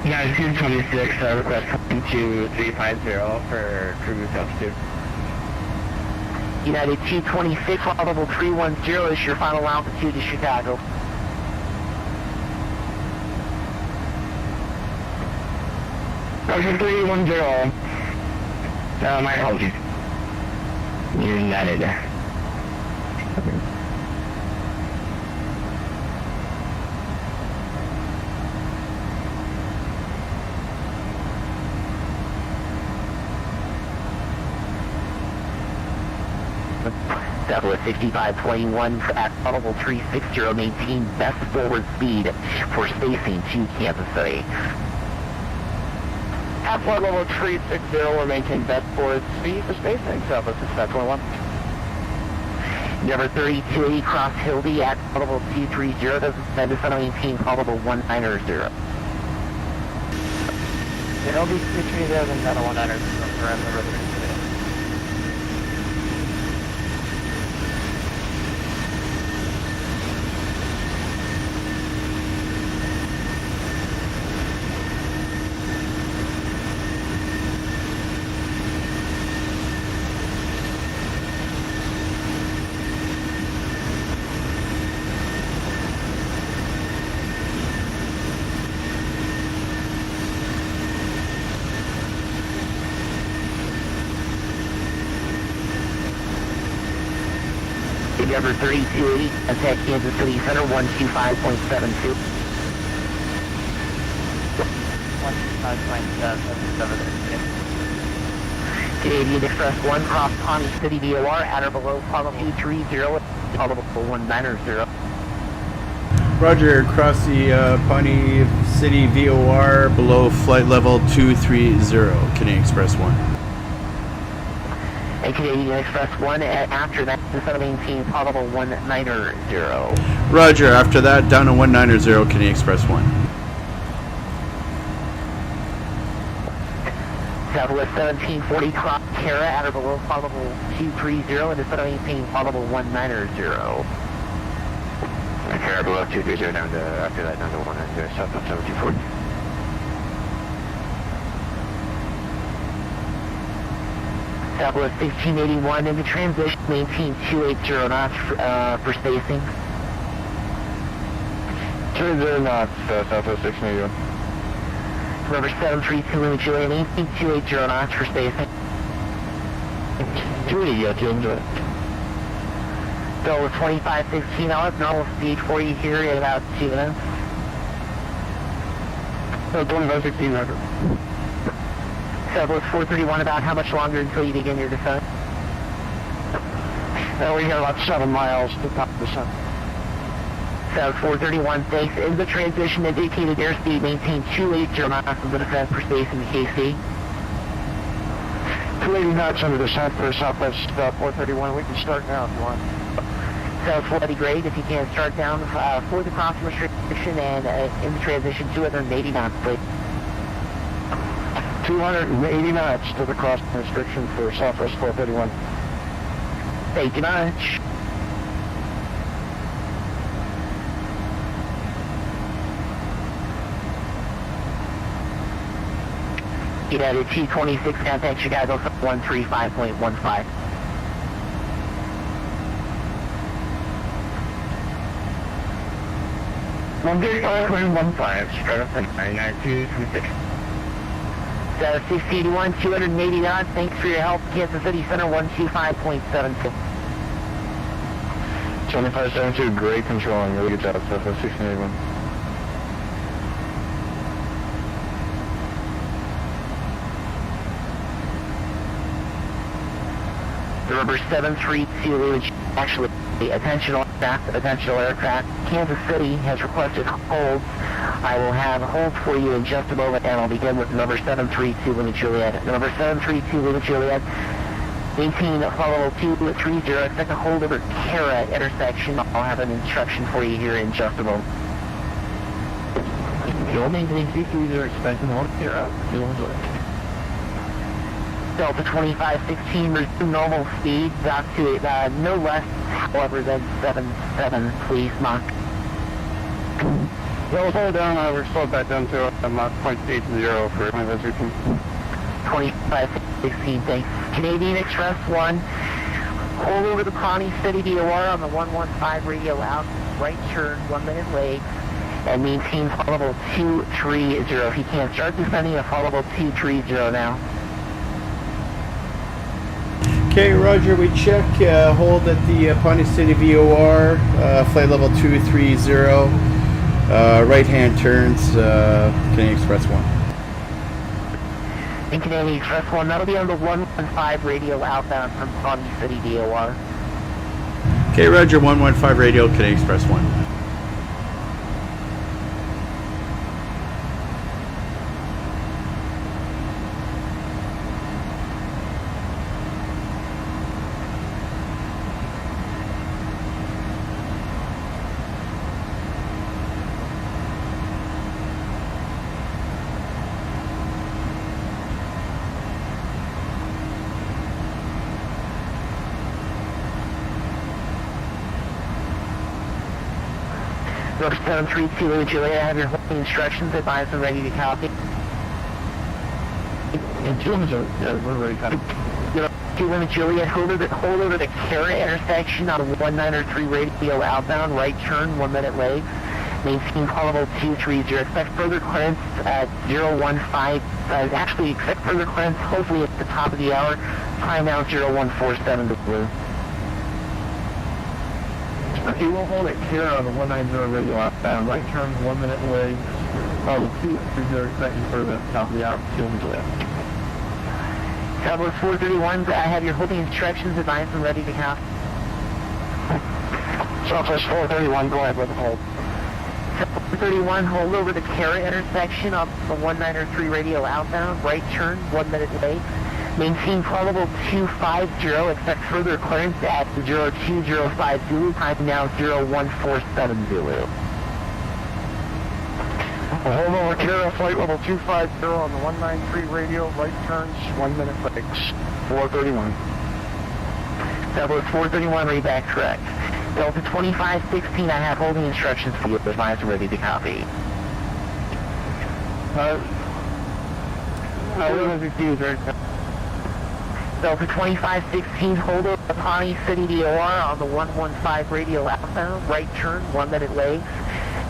United 226, request coming to 350 for cruise altitude. United 226, level 310 is your final altitude to Chicago.
Ocean 310. My apologies. United.
Southwest 6521 at level 360, maintain best forward speed for spacing to Kansas City.
At flight level 360, we'll maintain best forward speed for spacing, Southwest 6521.
Number 3280 cross Hildy at level 230, doesn't send us on maintain level 190.
It'll be 230 and then 190 around the river.
Number 3280, contact Kansas City Center 125.72. 125.77. Canadian Express 1, cross Pawnee City VOR, at or below level 230, level 190.
Roger, across the Pawnee City VOR below flight level 230, Canadian Express 1.
And Canadian Express 1, after that, just maintain level 190.
Roger, after that, down to 190, Canadian Express 1.
Southwest 1740, cross Terra, at or below level 230, and just maintain level 190.
Terra below 230, down to, after that, down to 190, Southwest 1740.
Southwest 1681 into transition, maintain 280 knots for spacing.
280 knots, Southwest 1681.
Remember 732 Lima Juliet, maintain 280 knots for spacing.
280, yeah, 280.
So 2515 knots, normal speed for you here in about 2 minutes.
So 2516 record.
Southwest 431, about how much longer until you begin your descent?
We got about 7 miles to top of the sun.
South 431, thanks. In the transition, indicated airspeed, maintain 280 knots of the descent for space in the KC.
280 knots under descent for Southwest 431. We can start now if you want.
So it's really great if you can start down for the crossing restriction and in the transition 280 knots, please.
280 knots to the crossing restriction for Southwest 431.
Thank you much. United T26, contact Chicago 135.15. One good 5.15, start up at 99226. 681, 280 knots, thanks for your help, Kansas City Center 125.72.
2572, great controlling, really good job, Southwest 1681.
Number 732, actually, attention aircraft. Kansas City has requested holds. I will have holds for you in just a moment, and I'll begin with number 732, Lima Juliet. Number 732, Lima Juliet, maintain follow 230, expect a hold over Kara intersection. I'll have an instruction for you here in just a moment.
You'll maintain 230, expect a hold over Kara.
Delta 2516, resume normal speed, back to no less, however, than 77, please, Mach.
Well, hold down, we're slowed back down to Mach 0.80 for my resolution.
2516, thanks. Canadian Express 1, hold over the Pawnee City DOR on the 115 radio out, right turn, 1 minute legs, and maintain followable 230. If you can, start descending at followable 230 now.
Okay, Roger, we check hold at the Pawnee City VOR, flight level 230, right-hand turns, Canadian Express 1.
And Canadian Express 1, that'll be on the 115 radio outbound from Pawnee City DOR.
Okay, Roger, 115 radio, Canadian Express 1.
Number 732, Lima Juliet, have your holding instructions, advise and ready to copy.
And we're ready to copy.
2 Lima Juliet, hold over the Kara intersection on 1903 radio outbound, right turn, 1 minute legs. Maintain callable 230. Expect further clearance at 015. Actually, expect further clearance hopefully at the top of the hour. Time now 0147 to blue.
He will hold it here on the 190 radio outbound, right turn, 1 minute legs. 230, expecting for the top of the hour, 200 left.
Southwest 431, I have your holding instructions, advised and ready to count.
Southwest 431, go ahead with the hold.
Southwest 431, hold over the Kara intersection on the 1903 radio outbound, right turn, 1 minute late. Maintain probable 250, expect further clearance at 0205 Zulu, time now 0147 Zulu.
Hold over Kara, flight level 250 on the 193 radio, right turns, 1 minute legs. 431.
Southwest 431, read back correct. Delta 2516, I have holding instructions for you, advised and ready to copy. Delta 2516, hold over the Pawnee City DOR on the 115 radio outbound, right turn, 1 minute legs.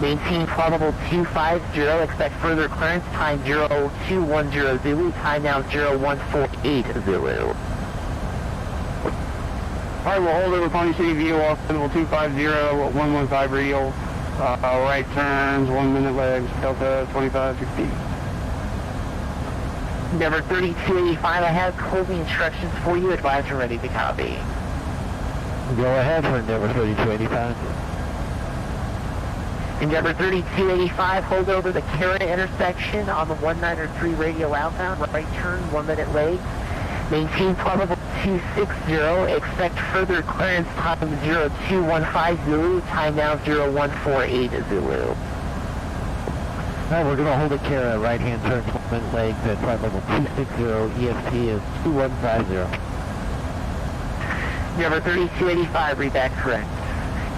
Maintain probable 250, expect further clearance, time 0210 Zulu, time now 0148 Zulu.
Alright, we'll hold over Pawnee City VOR, level 250, 115 radio, right turns, 1 minute legs, Delta 2516.
Number 3285, I have holding instructions for you, advised and ready to copy.
Go ahead for number 3285.
Endeavor 3285, hold over the Kara intersection on the 1903 radio outbound, right turn, 1 minute legs. Maintain probable 260. Expect further clearance time 0215 Zulu, time now 0148 Zulu.
Now we're going to hold a Kara, right-hand turn, 12-minute legs at flight level 260, EFT is 2150.
Number 3285, read back correct.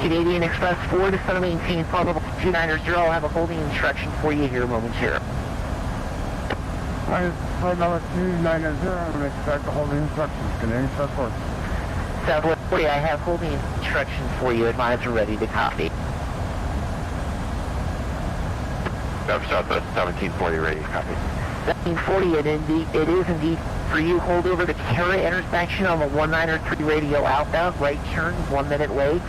Canadian Express 4 to center maintain flight level 290. I'll have a holding instruction for you here momentarily.
Flight level 290, and expect the holding instructions. Canadian Express 4.
Southwest 40, I have holding instructions for you. Advise are ready to copy.
Southwest 1740 radio copy.
1740, it is indeed for you. Hold over the Kara intersection on the 193 radio outbound. Right turn, 1 minute legs.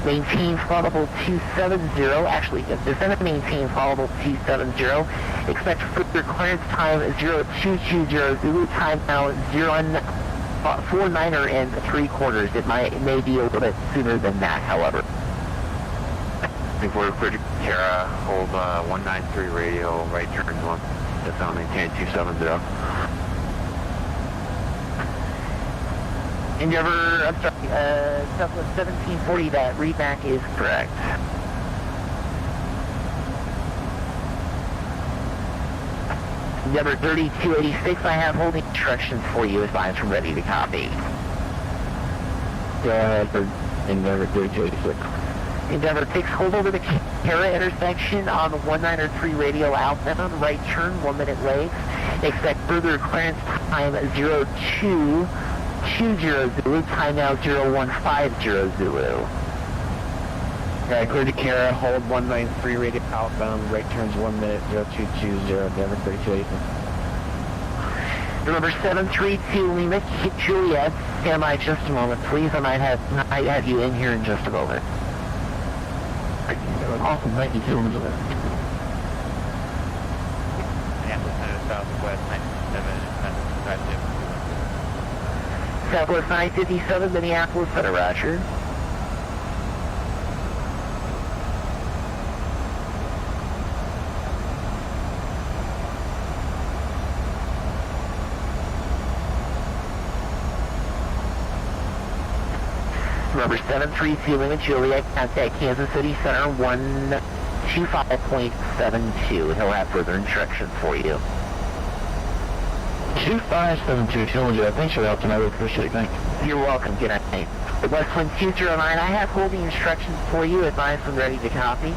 Maintain flight 270. Actually, descend and maintain flight 270. Expect further clearance time 0220. Zulu time now 49er and 3/4. It may be a little bit sooner than that, however.
I think we're clear to Kara, hold 193 radio, right turn 1, descend maintain 270.
Endeavor, I'm sorry, Southwest 1740, that readback is correct. Endeavor 3286, I have holding instructions for you. Advise from ready to copy.
Go ahead for Endeavor 3286.
Endeavor 6, hold over the Kara intersection on the 193 radio outbound, right turn, 1 minute legs. Expect further clearance time 0220 Zulu, time now 0150 Zulu.
Okay, clear to Kara, hold 193 radio outbound, right turns 1 minute, 0220, Endeavor 3286.
Remember 732 Lima, Juliet, stand by just a moment, please. I might have you in here in just a moment.
Awesome, thank you.
Southwest 97,
Southwest 957, Minneapolis, Center, Roger. Remember 732 Lima, Juliet, contact Kansas City Center 125.72. He'll have further instructions for you.
2572, Juliet, thanks for the help tonight, we appreciate it, thanks.
You're welcome, good night. Westwind 209, I have holding instructions for you. Advise when ready to copy.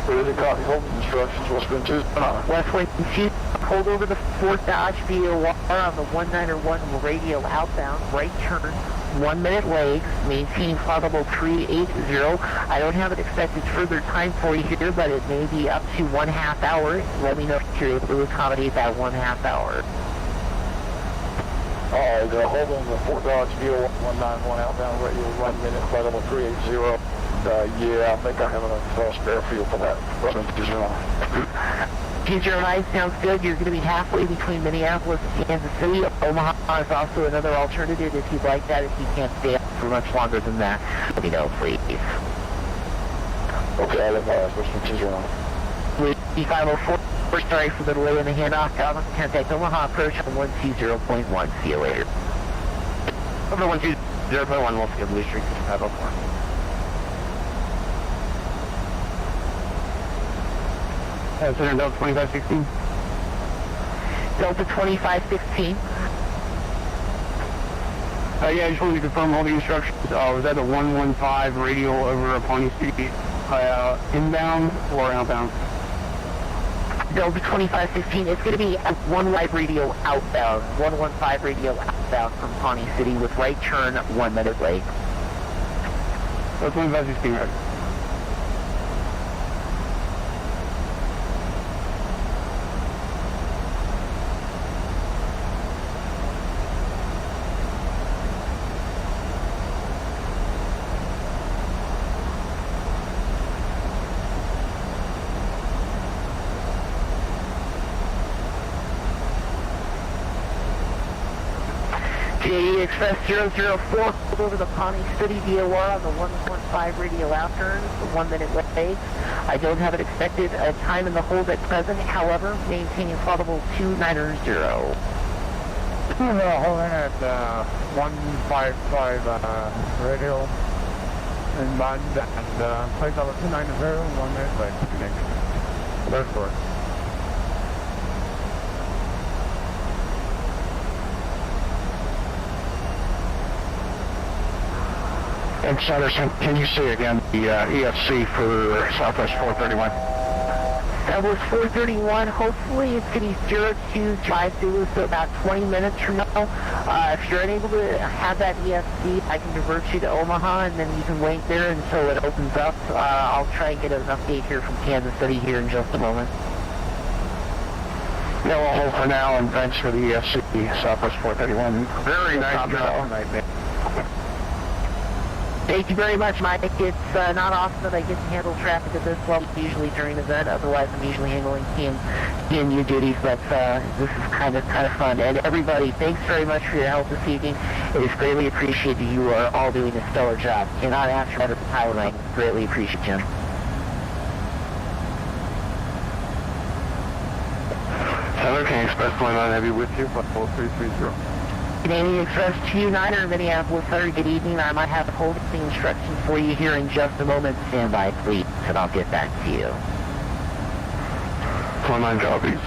Ready to copy, holding instructions, Westwind 209.
Westwind 2, hold over the Fort Dodge VOR on the 191 radio outbound, right turn, 1 minute legs, maintain flight level 380. I don't have an expected further time for you here, but it may be up to 1/2 hour. Let me know if you're able to accommodate that 1/2 hour.
Alright, hold on the Fort Dodge VO 191 outbound radio, 1 minute, flight level 380. Yeah, I think I have enough spare fuel for that.
209 sounds good. You're going to be halfway between Minneapolis and Kansas City. Omaha is also another alternative if you'd like that. If you can't stay up for much longer than that, let me know, please.
Okay, I left my question 209.
B504, sorry for the delay in the handoff. Contact Omaha approach on 120.1. See you later.
Over 120.1, we'll skip Blue Street 504.
Center Delta 2516.
Delta 2516.
Yeah, I just wanted to confirm all the instructions. Was that a 115 radio over Pawnee City inbound or outbound?
Delta 2516, it's going to be a 1 live radio outbound, 115 radio outbound from Pawnee City with right turn, 1 minute late.
So 2516, right?
KDEN Express 004, hold over the Pawnee City VOR on the 115 radio outturn, 1 minute legs. I don't have an expected time in the hold at present, however, maintaining flight level 290.
Holding at 155 radio inbound and flight level 290, 1 minute late. First floor.
And Sanderson, can you say again the EFC for Southwest 431?
Southwest 431, hopefully it's going to be 0252, so about 20 minutes from now. If you're unable to have that EFC, I can divert you to Omaha, and then you can wait there until it opens up. I'll try and get an update here from Kansas City here in just a moment.
Yeah, we'll hold for now, and thanks for the EFC, Southwest 431. Very nice job tonight, man.
Thank you very much, Mike. It's not often that I get to handle traffic at this level, usually during an event. Otherwise, I'm usually handling PMU duties, but this is kind of fun. And everybody, thanks very much for your help this evening. It is greatly appreciated. You are all doing a stellar job. Cannot ask for better piloting. Greatly appreciate you.
Senator, can Express 29 have you with you? 330.
Canadian Express 29er, Minneapolis, Thunder, good evening. I might have holding instructions for you here in just a moment. Stand by, please, and I'll get back to you.
29 copies.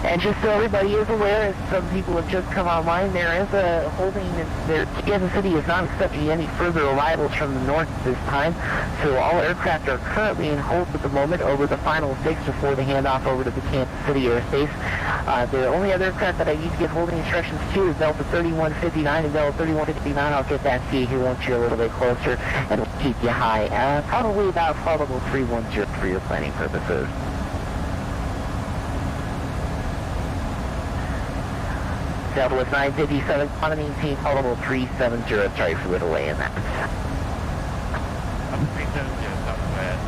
And just so everybody is aware, as some people have just come online, there is a holding, Kansas City is not accepting any further arrivals from the north at this time, so all aircraft are currently in hold at the moment over the final 6 before the handoff over to the Kansas City airspace. The only other aircraft that I need to get holding instructions to is Delta 3159 and Delta 3159. I'll get that to you here once you're a little bit closer, and we'll keep you high. Probably about flight level 310 for your planning purposes. Southwest 957, on to maintain flight level 370. Sorry for the delay in that.
370, Southwest.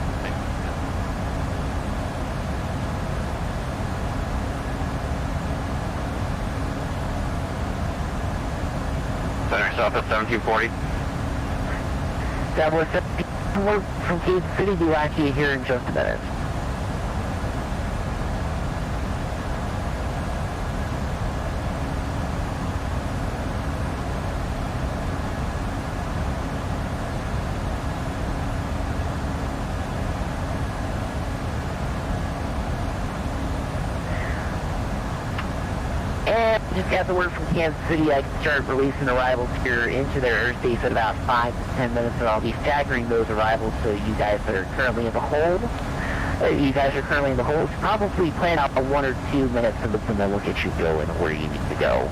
Center Southwest 1740.
Southwest 1740 from Kansas City, be back to you here in just a minute. Just got the word from Kansas City. I can start releasing arrivals here into their airspace in about 5 to 10 minutes, and I'll be staggering those arrivals so you guys that are currently in the hold, probably plan out 1 or 2 minutes and then we'll get you going where you need to go.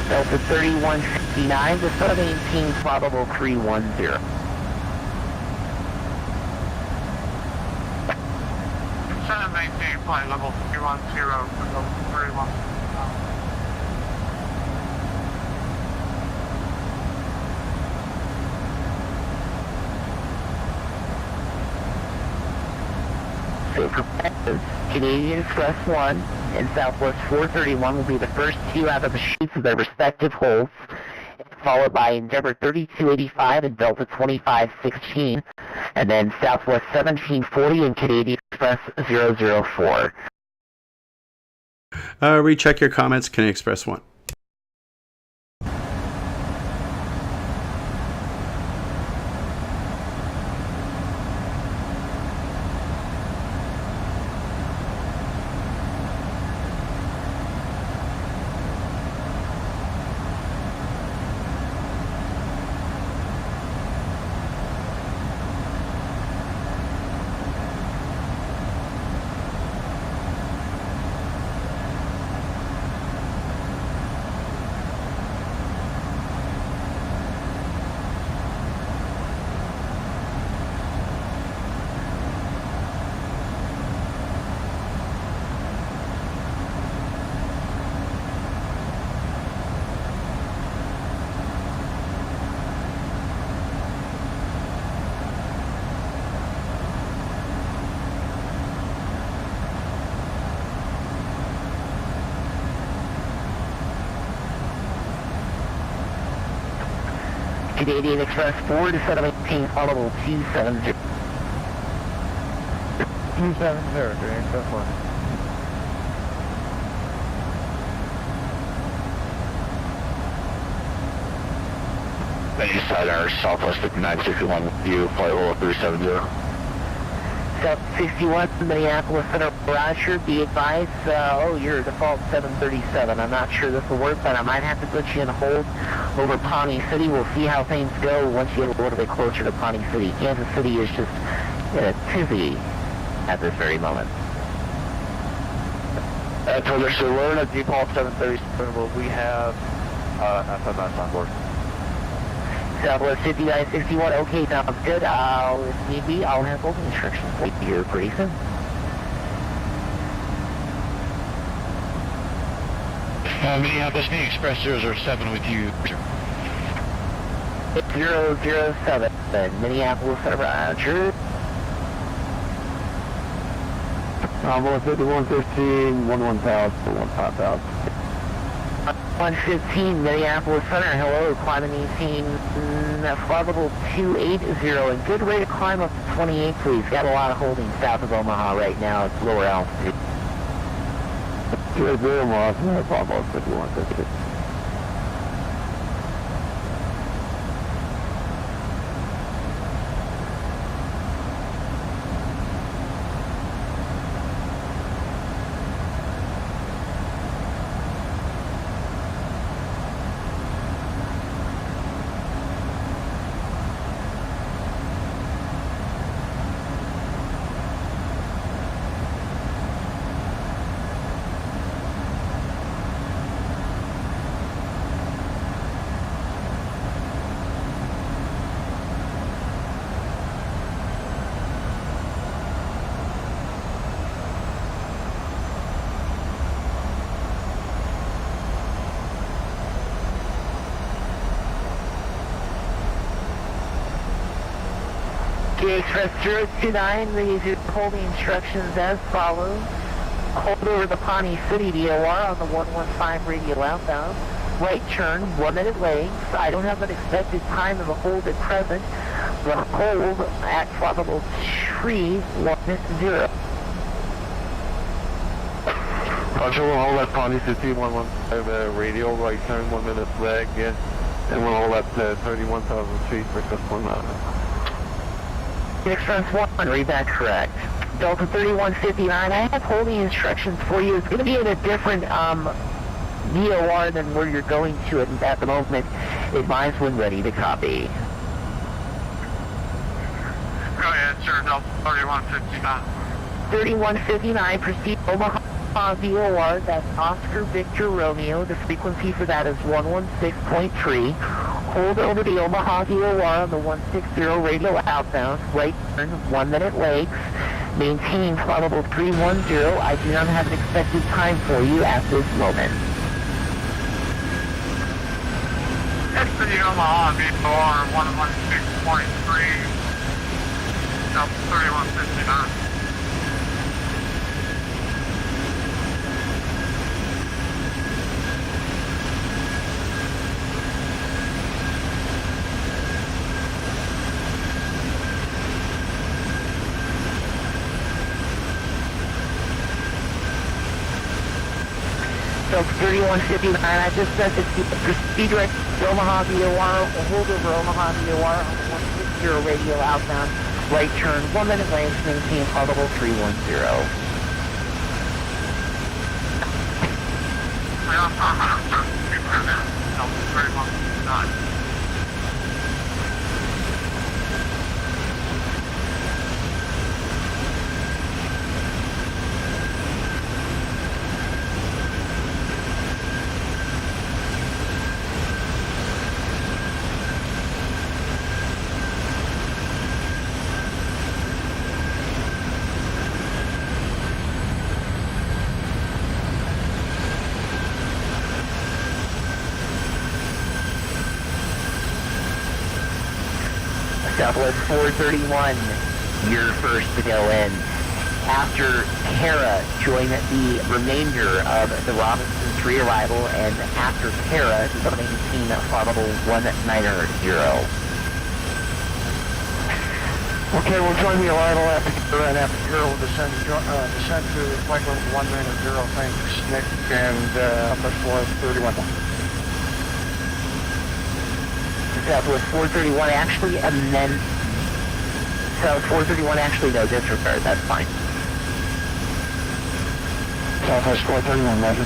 Delta 3159 to 718, probable 310.
Maintain flight level 310 for level 31.
So for Canadian Express 1 and Southwest 431 will be the first 2 out of the chutes of their respective holds, followed by Endeavor 3285 and Delta 2516, and then Southwest 1740 and Canadian Express 004.
Recheck your comments, Canadian Express 1.
Canadian Express 4 to set up maintain audible 270.
270, Canadian Express 1.
Then you side our Southwest 5961 view, flight level 370.
South 61, Minneapolis Center, Roger, be advised, your default 737. I'm not sure this will work, but I might have to put you in hold over Pawnee City. We'll see how things go once you get a little bit closer to Pawnee City. Kansas City is just in a tizzy at this very moment.
That's understood. We're in a default 737, but we have FMS on board.
Southwest 5961, okay, sounds good. If need be, I'll have open instructions for you here pretty soon.
Minneapolis, Maine Express 007 with you.
007, Minneapolis Center, Roger.
15115, 11000, 15000.
115, Minneapolis Center, hello, climb and maintain flight level 280, and good way to climb up to 28, please. Got a lot of holding south of Omaha right now, it's lower altitude.
280, Omaha, flight level 5150.
Express 029, the holding instructions as follows. Hold over the Pawnee City DOR on the 115 radial outbound. Right turn, 1 minute legs. I don't have an expected time of the hold at present. The hold at flight level 310.
Roger, we'll hold at Pawnee City, 115 radial, right turn, 1 minute leg, yeah. And we'll hold at 31,000 feet, request 1 minute.
Express 1, read that correct. Delta 3159, I have holding instructions for you. It's going to be in a different DOR than where you're going to at the moment. Advise when ready to copy.
Go ahead, sir. Delta 3159.
3159, proceed Omaha VOR, that's Oscar Victor Romeo. The frequency for that is 116.3. Hold over the Omaha VOR on the 160 radial outbound. Right turn, 1 minute legs. Maintain flight level 310. I do not have an expected time for you at this moment.
Next to the Omaha VOR 116.3. Delta 3159.
Delta 3159, I just said to proceed direct to Omaha VOR, hold over Omaha VOR on the 160 radial outbound, right turn, 1 minute legs, maintain flight level 310.
Delta 3159.
Southwest 431, you're first to go in. After Kara, join the remainder of the Robinson 3 arrival, and after Kara, maintain flight level 190.
Okay, we'll join the arrival after Kara, and after Kara we'll descend to flight level 190. Thanks, Nick, and Southwest 431.
Southwest 431 actually, and then South 431 actually, no, disregard, that's fine.
Southwest 431, Roger.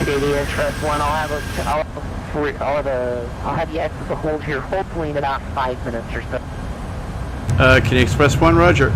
KDEN Express 1, I'll have you exit the hold here hopefully in about 5 minutes or so.
Can you Express 1, Roger?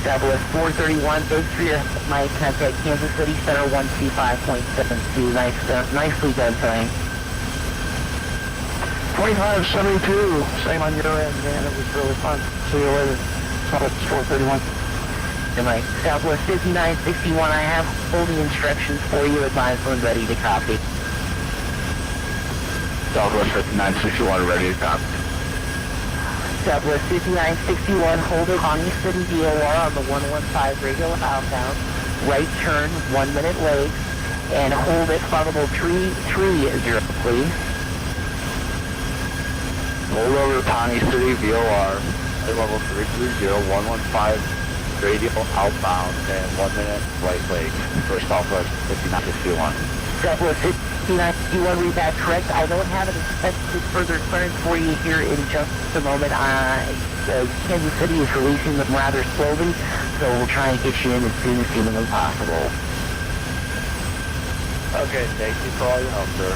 Southwest 431, base 3, my contact Kansas City Center 125.72. Nicely done, Frank.
2572, same on your end, man. It was really fun. See you later. Southwest 431.
And my Southwest 5961, I have all the instructions for you. Advise when ready to copy.
Southwest 5961 ready to copy.
Southwest 5961, hold it Honey City VOR on the 115 radio outbound. Right turn, 1 minute late, and hold it flight level 330, please.
Hold over Pawnee City VOR, flight level 330, 115 radio outbound, and 1 minute right leg for Southwest 5961.
Southwest 5961, read that correct. I don't have an expected further clearance for you here in just a moment. Kansas City is releasing them rather slowly, so we'll try and get you in as soon as humanly possible.
Okay, thank you for all your help, sir.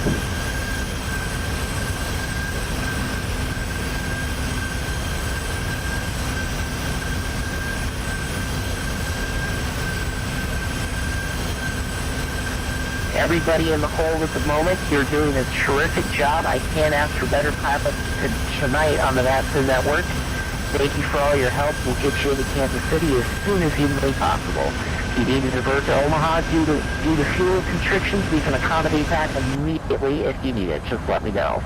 Everybody in the hold at the moment, you're doing a terrific job. I can't ask for better pilots tonight on the VATSIM network. Thank you for all your help. We'll get you into Kansas City as soon as humanly possible. If you need to divert to Omaha due to fuel constrictions, we can accommodate that immediately if you need it. Just let me know.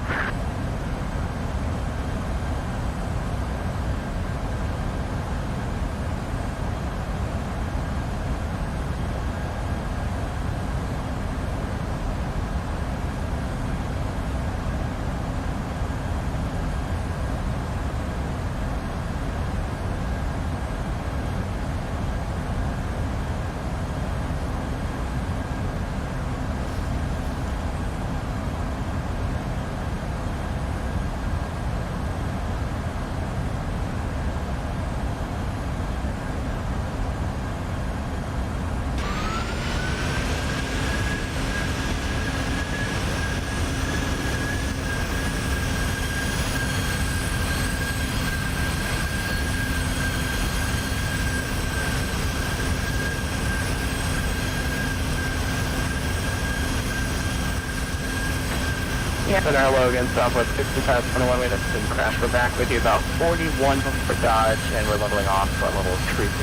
Yeah, and our Logan, Southwest 6521, we had a crash. We're back with you about 41 for Dodge, and we're leveling off at level 360.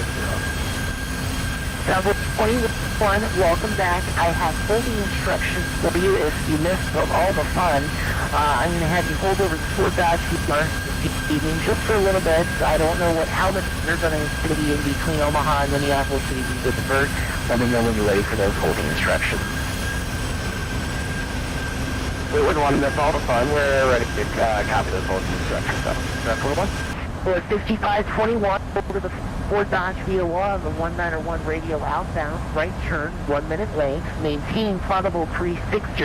Southwest 21, welcome back. I have full instructions for you if you missed all the fun. I'm going to have you hold over to Fort Dodge this evening just for a little bit. I don't know how much you're going to be in between Omaha and Minneapolis City to divert. Let me know when you're ready for those holding instructions.
We wouldn't want to miss all the fun. We're ready to copy those holding instructions. So, 41?
Well, 5521, over to the Fort Dodge VOR on the 191 radio outbound, right turn, 1 minute length, maintaining throttle 360,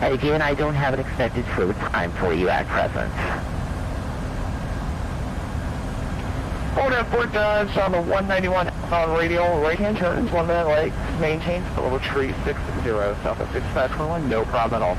and again, I don't have an expected flight time for you at present.
Hold up, Fort Dodge on the 191 outbound radio, right-hand turns, 1 minute length, maintains throttle 360, south of 6521, no problem at all.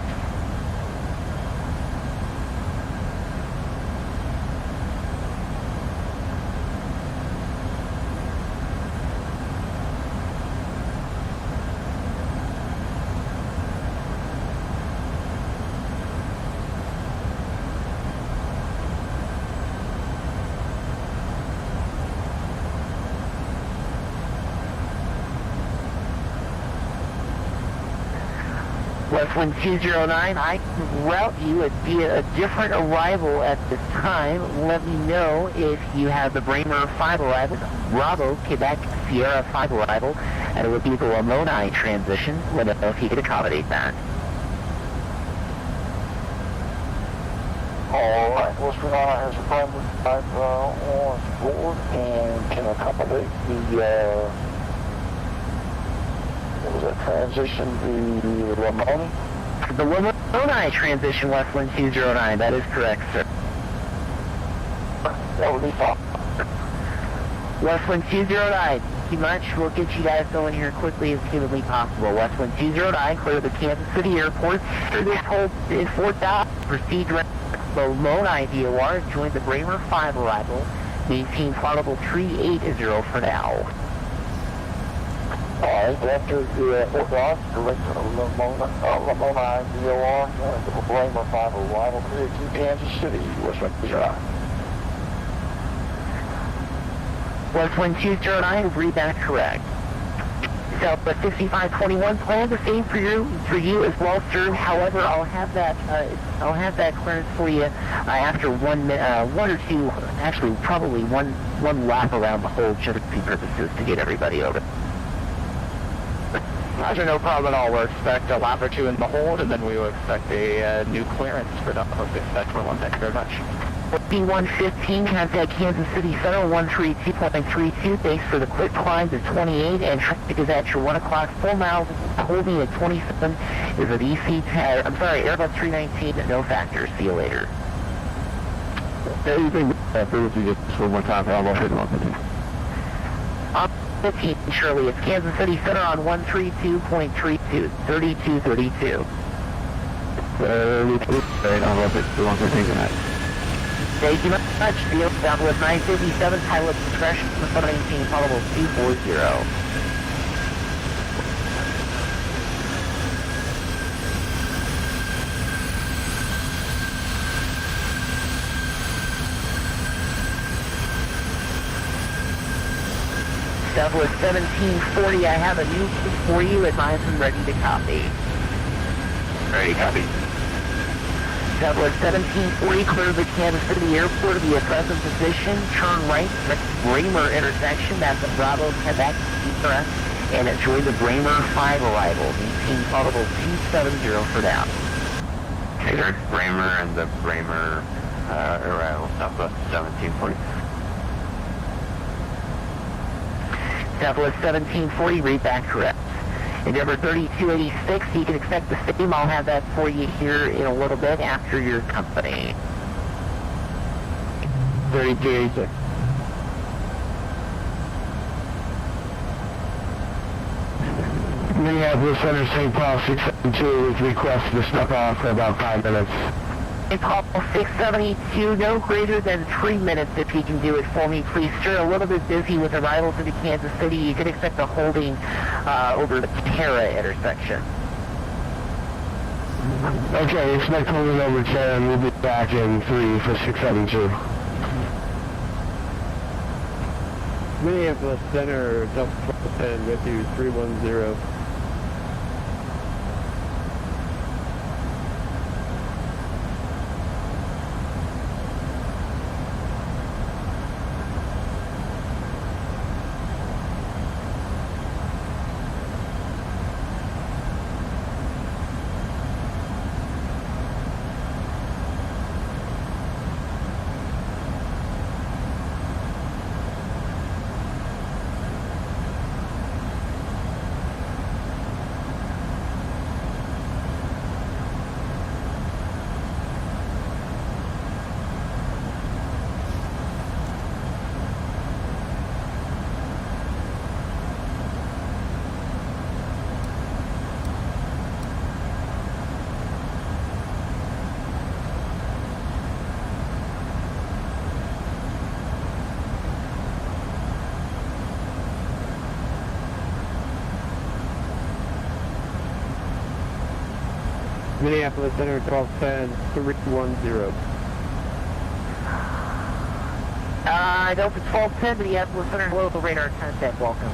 West Wind 209, I can route you via a different arrival at this time. Let me know if you have the Bremer 5 arrival, Bravo, Quebec, Sierra 5 arrival, and it would be the Lamoni transition. Let us know if you could accommodate that.
Alright, West Wind has a primary 5 on board and can accommodate the what was that transition, the Lamoni?
The Lamoni transition, West Wind 209, that is correct, sir.
That would be fine.
West Wind 209, too much. We'll get you guys going here quickly as humanly possible. West Wind 209, clear the Kansas City Airport. Through this hold in Fort Dodge, proceed direct the Lamoni VOR, join the Bremer 5 arrival. Maintain throttle 380 for now.
Alright, after the Fort Dodge, direct to Lamoni VOR, and the Bremer 5 arrival, clear to Kansas City, West Wind 209.
West Wind 209, read that correct. Southwest 5521, plan the same for you as well, sir. However, I'll have that clearance for you after 1 minute, 1 or 2, actually probably one lap around the hold, just for purposes to get everybody over.
Roger, no problem at all. We'll expect a lap or 2 in the hold, and then we will expect a new clearance for the Spectrum 1. Thank you very much.
B115, contact Kansas City Center, 132.32. Thanks for the quick climb to 28, and traffic is at your 1 o'clock, 4 miles, holding at 27, is at Airbus 319, no factors. See you later.
Anything just one more time for almost
15, Shirley, it's Kansas City Center on 132.32, 3232. Thank you much. Field Southwest 957, pilot discretion, 719, followable 240. Southwest 1740, I have a new for you. Advise and ready to copy.
Ready, copy.
Southwest 1740, clear the Kansas City Airport via present position. Turn right, next Bremer intersection. That's the Bravo, Quebec, Sierra, and enjoy the Bremer 5 arrival. Maintain throttle 270 for now.
Okay, there's Bremer and the Bremer arrival, Southwest 1740.
Southwest 1740, read that correct. Endeavor 3286, you can expect the same. I'll have that for you here in a little bit after your company.
3286. Minneapolis Center, St. Paul 672 with request to step off for about 5 minutes.
St. Paul 672, no greater than 3 minutes if you can do it for me, please, sir. A little bit busy with arrivals into Kansas City. You can expect a holding over the Terra intersection.
Okay, expect holding over 10. We'll be back in 3 for 672.
Minneapolis Center, Delta 1210 with you, 310. Minneapolis Center 1210 310.
Delta 1210, Minneapolis Center, local radar contact, welcome.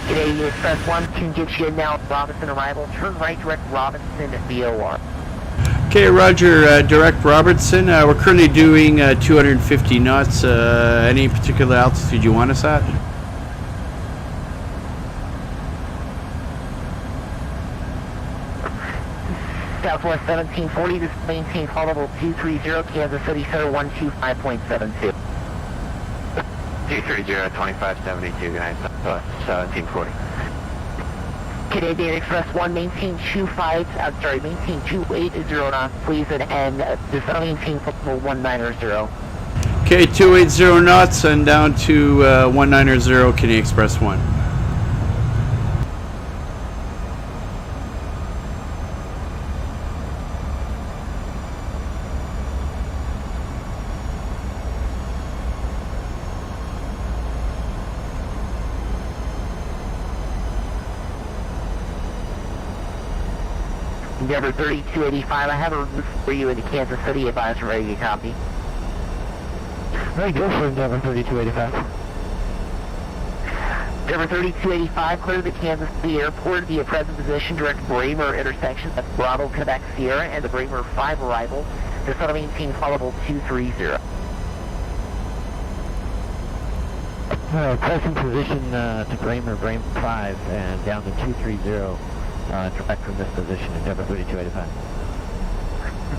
KDEN Express 1 can get you now Robinson arrival. Turn right direct Robinson VOR.
Okay, Roger, direct Robertson. We're currently doing 250 knots. Any particular altitude you want us at?
Southwest 1740, this maintain call level 230, Kansas City Center 125.72.
230, 2572, good night, Southwest 1740.
KDEN Express 1, maintain 280 knots, please, and this maintain level 190.
Okay, 280 knots and down to 190, KDEN Express 1.
Endeavor 3285, I have a route for you into Kansas City, advise ready to copy.
Very good for Endeavor 3285.
Endeavor 3285, clear the Kansas City Airport via present position, direct Bramer intersection at Bravo, Quebec, Sierra, and the Bramer 5 arrival. This ought to maintain followable 230.
Present position to Bramer 5 and down to 230. Direct from this position, Endeavor 3285.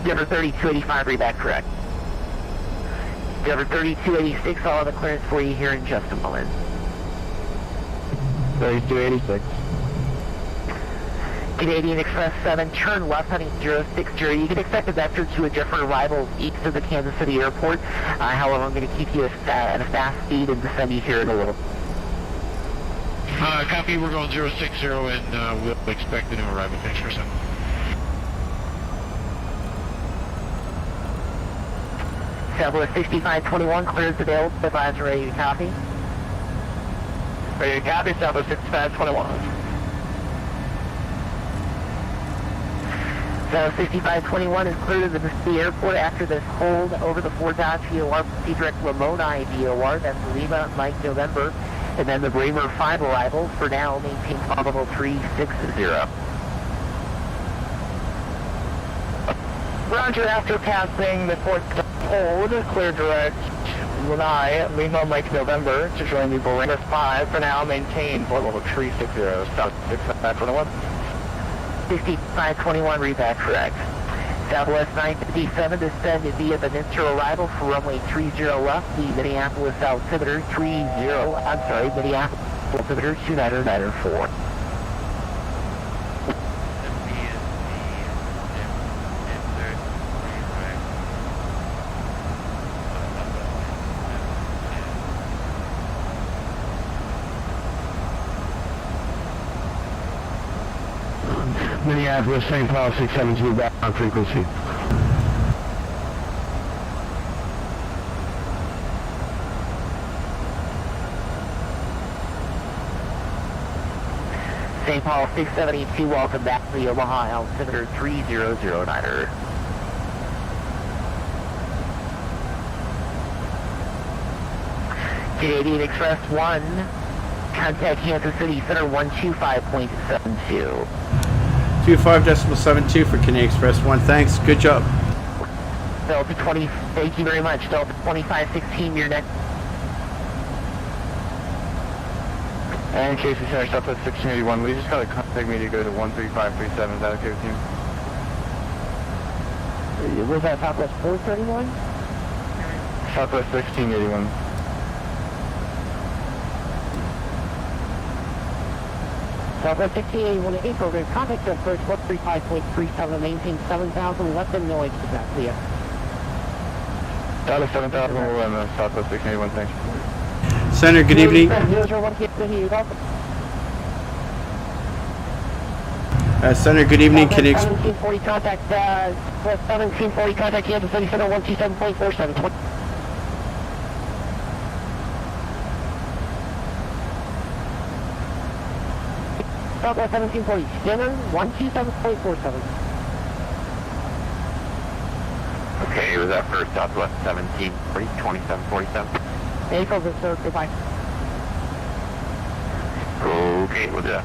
Endeavor 3285, read back correct. Endeavor 3286, I'll have a clearance for you here in just a moment.
3286.
KDEN Express 7, turn left heading 060. You can expect a vector to a different arrival east of the Kansas City Airport. However, I'm going to keep you at a fast speed and descend you here in a little.
Copy, we're going 060 and we'll expect the new arrival. Thanks for sending.
Southwest 6521, clears available, advise ready to copy.
Ready to copy, Southwest 6521.
Southwest 6521 is cleared of the airport after this hold over the Fort Dodge VOR, proceed direct Lamoni VOR, that's Lima, Mike, November. And then the Bramer 5 arrival, for now, maintain level 360.
Roger, after passing the Fort hold, clear direct Lanai, Lima, Mike, November, to join the Bramer 5, for now, maintain Fort level 360, South 6521.
6521, read back correct. Southwest 957, descend via the Minster arrival for runway 30 left, the Minneapolis altimeter Minneapolis altimeter 2994.
Minneapolis, St. Paul 672, back on frequency.
St. Paul 672, welcome back to the Omaha altimeter 3009er. KDEN Express 1, contact Kansas City Center 125.72.
25.72 for KDEN Express 1. Thanks. Good job.
Delta 20, thank you very much. Delta 2516, your next.
And KC Center, Southwest 1681. We just got a contact me to go to 13537. Is that okay with you?
Was that Southwest 431?
Southwest 1681.
Southwest 1681 to April, there's contact of first 135.37, maintain 7,000, let them know exactly.
Dallas 7000, we'll Southwest 1681, thanks.
Center, good evening. Center, good evening. Can you
1740 contact, 1740 contact Kansas City Center 127.47. Southwest 1740 Center 127.47.
Okay, was that for Southwest 1740, 2747?
April the 3rd, goodbye.
Okay, we'll do that.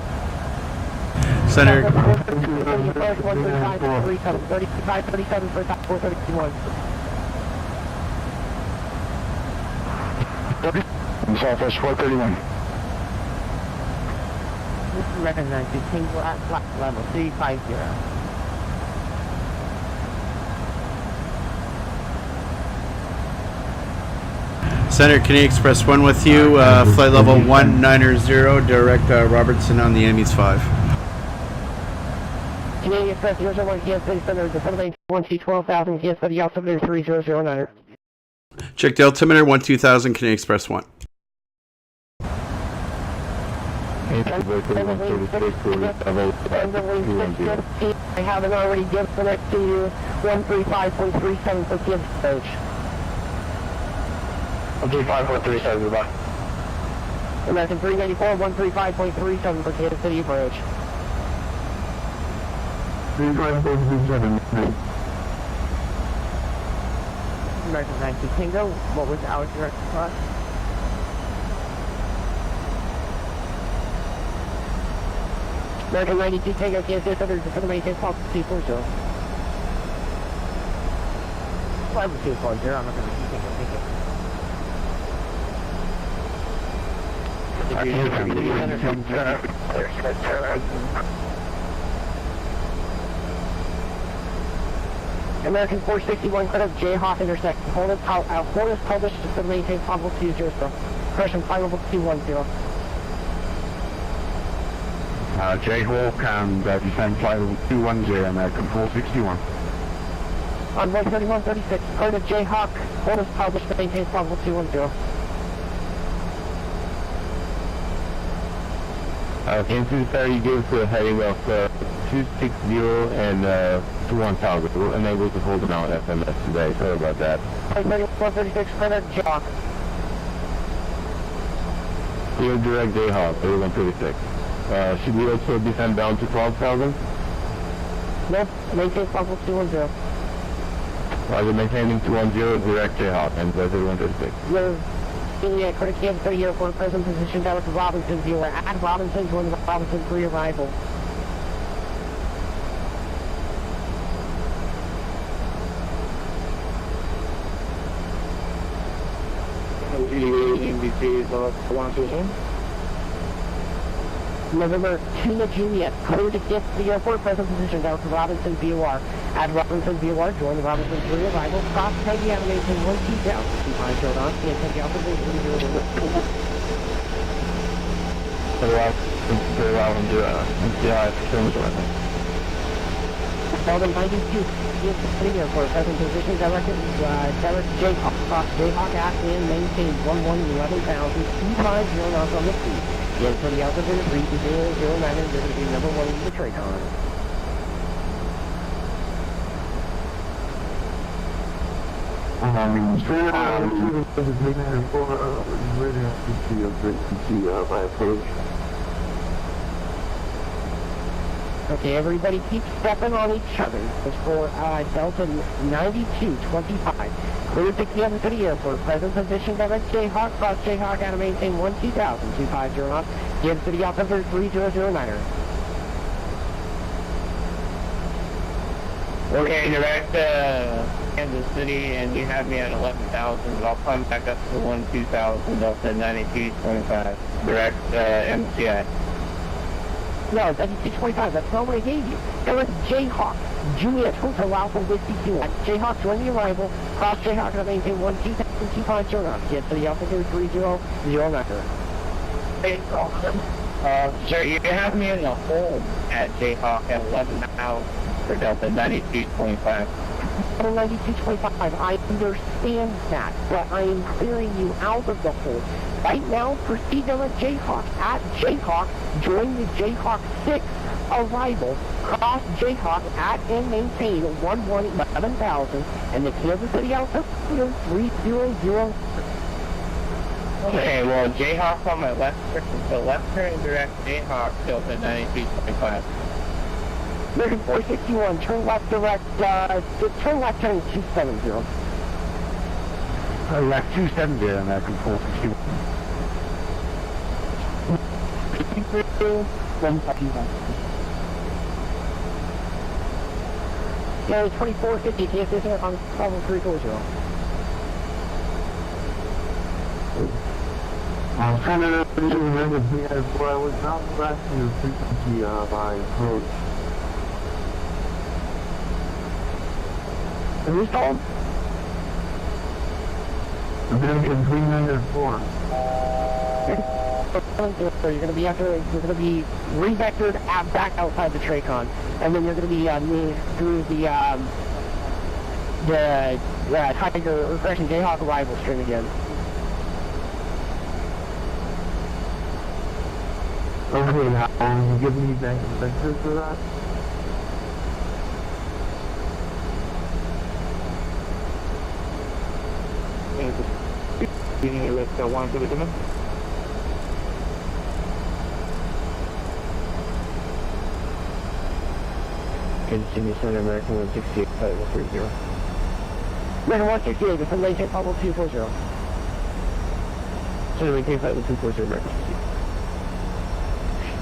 Center,
3537 for top 431.
Southwest 431.
Recognize you, King flat level 350.
Center, can you express 1 with you? Flight level 190, direct Robertson on the ME's 5.
Canadian Express 001 Kansas City Center, the 781 Kansas City altimeter 3009.
Check the altimeter 12000, Canadian Express 1.
I haven't already given it to you. 135.37 for Kansas approach.
135.37, goodbye.
American 394, 135.37 for Kansas City approach.
35.37.
American 19 Tango, what was our direct cost? American 92 Tango, Kansas City Center, the 786 240. 5240, I'm not going to keep it. American 461, clear of Jayhawk intersect. Hold us published to maintain possible 20. Correction, flight level 210.
Jayhawk and descend flight level 210, American 461.
On 13136, clear of Jayhawk, hold us published to maintain possible 210.
Kansas City gives a heading of 260 and 21000. We're unable to hold them out SMS today. Sorry about that.
13136, clear of Jayhawk.
Clear direct Jayhawk, 3136. Should we also descend down to 12,000?
No, maintain possible 210.
Roger, maintaining 210 direct Jayhawk and 3136.
Yeah, Curtis Kansas City Airport, present position down to Robinson, viewer at Robinson, join the Robinson pre-arrival. November 2 Juliet, cleared to get to the airport, present position down to Robinson, VOR. At Robinson, VOR, join the Robinson pre-arrival, cross Peggy animation 12000. Fine, showed on, and Peggy Alpha 300.
Very well, and do MCI for so much, I think.
Seldom 92, Kansas City Airport, present position directed, direct Jayhawk, cross Jayhawk at and maintain 11,000, 250 knots on the speed. Kansas City altimeter 3009, and this is the number 1 in the Traycon. Okay, everybody keep stepping on each other. It's for Delta 9225. Cleared to Kansas City Airport. Present position direct Jayhawk. Cross Jayhawk out of maintain 12000. 250 knots. Kansas City altimeter 3009.
Okay, direct Kansas City, and you have me at 11,000, but I'll climb back up to 12,000, Delta 9225. Direct MCI.
No, 9225. That's not what I gave you. Direct Jayhawk. Juliet Hotel Alpha Whiskey 2. Jayhawk join the arrival. Cross Jayhawk out of maintain 12000. 250 knots. Kansas City altimeter 3009.
Hey, sir, you have me in the hold at Jayhawk at 11,000 for Delta 9225.
9225, I understand that, but I am clearing you out of the hole. Right now, proceed on the Jayhawk. At Jayhawk, join the Jayhawk 6 arrival. Cross Jayhawk at and maintain 11,000 and the Kansas City altitude 300.
Okay, well, Jayhawk on my left, so left turn direct Jayhawk tilt at 93.5.
American 461, turn left direct, turn left turn 270.
Left 270, American 461.
Yeah, 2450, Kansas City on problem 340.
I was trying to remember here, but I was not blasting the frequency by approach.
And who's called?
American 304.
You're going to be re-vectored back outside the Tracon, and then you're going to be through the Tiger refreshing Jayhawk arrival string again.
Okay, how long you give me back the vector for that?
You need to lift 1 to the limit.
Continue Center American 168, flight 130.
American 168, the maintain level 240.
Center maintain flight 240, American 68.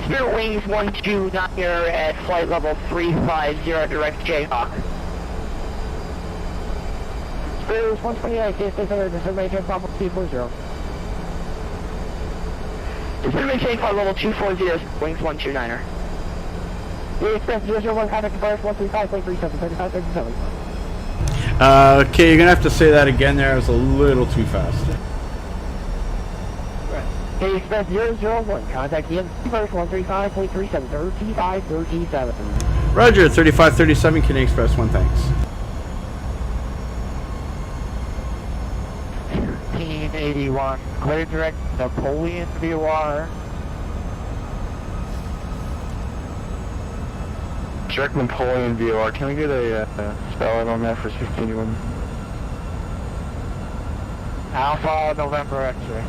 Spirit Wings 129 here at flight level 350, direct Jayhawk. Spirit Wings 129, KSA Center, the maintain level 240. Spirit maintain flight level 240, Wings 129er. The Xpress 001 contact device 135.37, 3537.
Okay, you're gonna have to say that again there. I was a little too fast.
Xpress 001, contact the device 135.37, 3537.
Roger, 3537, KDEN Express 1, thanks.
1581, clear direct Napoleon VOR.
Direct Napoleon VOR, can we get a spell out on that for 1681?
Alpha November X-ray.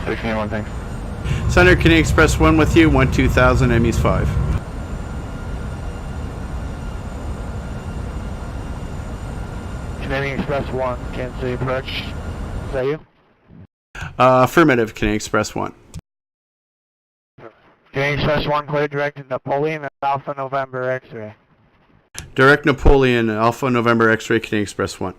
1681, thanks.
Center KDEN Express 1 with you, 12000, ME's 5.
Canadian Express 1, Kansas City approach. Is that you?
Affirmative, KDEN Express 1.
Canadian Express 1, clear direct Napoleon and Alpha November X-ray.
Direct Napoleon, Alpha November X-ray, KDEN Express 1.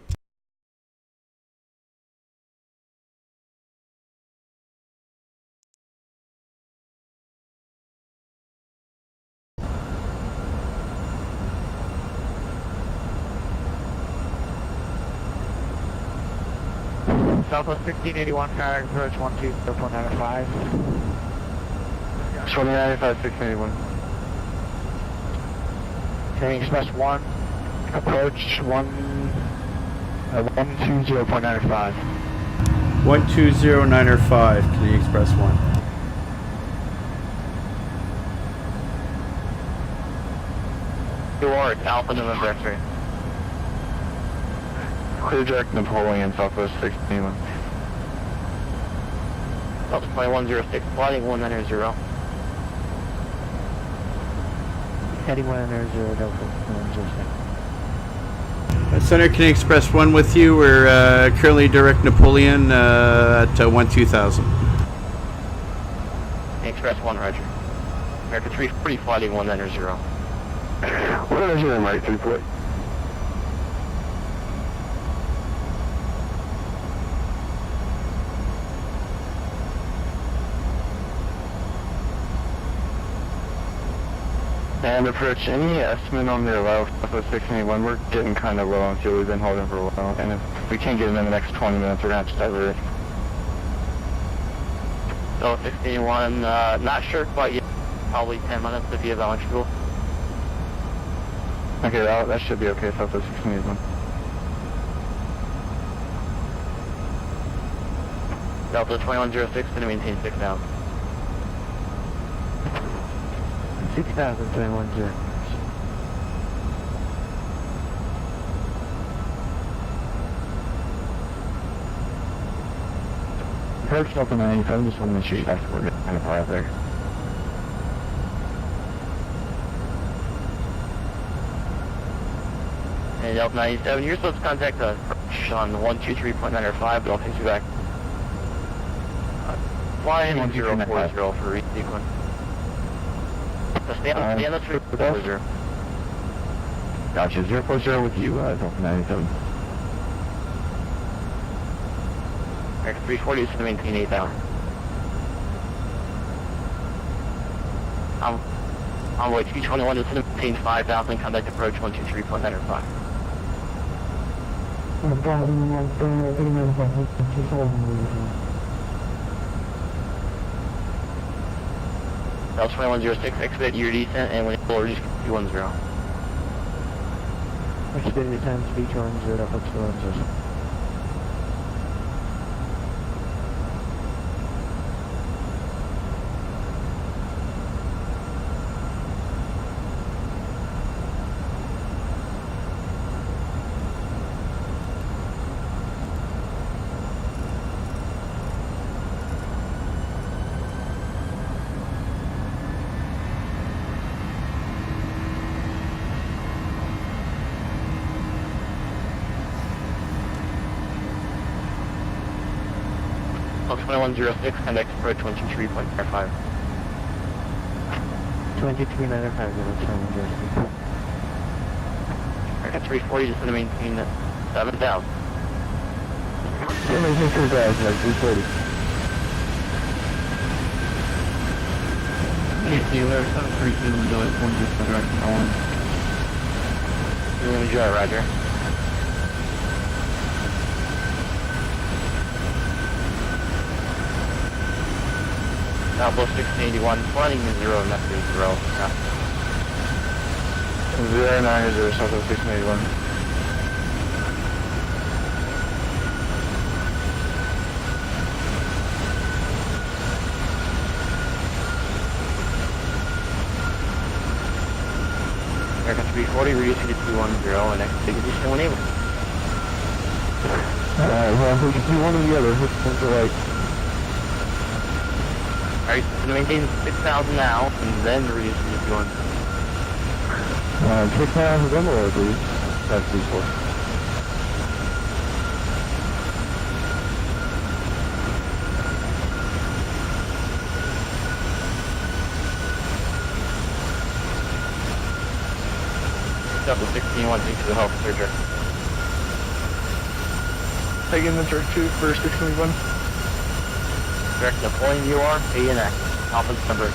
Southwest 1681, contact approach 120.95.
2095, 1681.
Canadian Express 1, approach 120.95.
12095, KDEN Express 1.
Door, Alpha November X-ray.
Clear direct Napoleon, Southwest 1681.
Southwest 106, flighting 190.
Heading 190, Delta 106.
Center KDEN Express 1 with you. We're currently direct Napoleon at 12000.
Express 1, roger. America 340, flighting 190.
190, right, 340. And approach, any estimate on the allow for 1681? We're getting kind of low on fuel. We've been holding for a while, and if we can't get them in the next 20 minutes, we're going to have to divert.
So 1681, not sure quite yet. Probably 10 minutes if you have that much fuel.
Okay, that should be okay, Southwest 1681.
Delta 2106, going to maintain 6,000.
6,000, 210.
Approach Delta 97, just want to make sure you guys were kind of far out there.
And Delta 97, you're supposed to contact us on 123.905, but I'll take you back. Fly in 1040 for resequence. So stay on the 340.
Gotcha, 040 with you, Delta 97.
X 340 is going to maintain 8,000. Envoy 221 is going to maintain 5,000, contact approach 123.905. Delta 2106, expedite your descent and when it's lower, just 210.
Expedite descent, speed 210, approach 210.
Delta 2106, contact approach 123.95.
2395,
X 340 is going to maintain 7,000.
Yeah, maintain 2,000, like 340.
Taylor, 732, Delta 123, direct on.
Lima Juliet, roger. Southwest 1681, flying in 0, not 0.
090, Southwest 1681.
American 340, reducing to 210, and next big addition when able.
Well, we can do one or the other. Which one's the right?
Alright, so to maintain 6,000 now, and then reduce to 210.
6,000 is lower, please. That's 340.
Delta 16-1, thanks for the help, Surger.
Taking the jerk 2 for 621.
Direct deploying UR, ANX, Alpha number.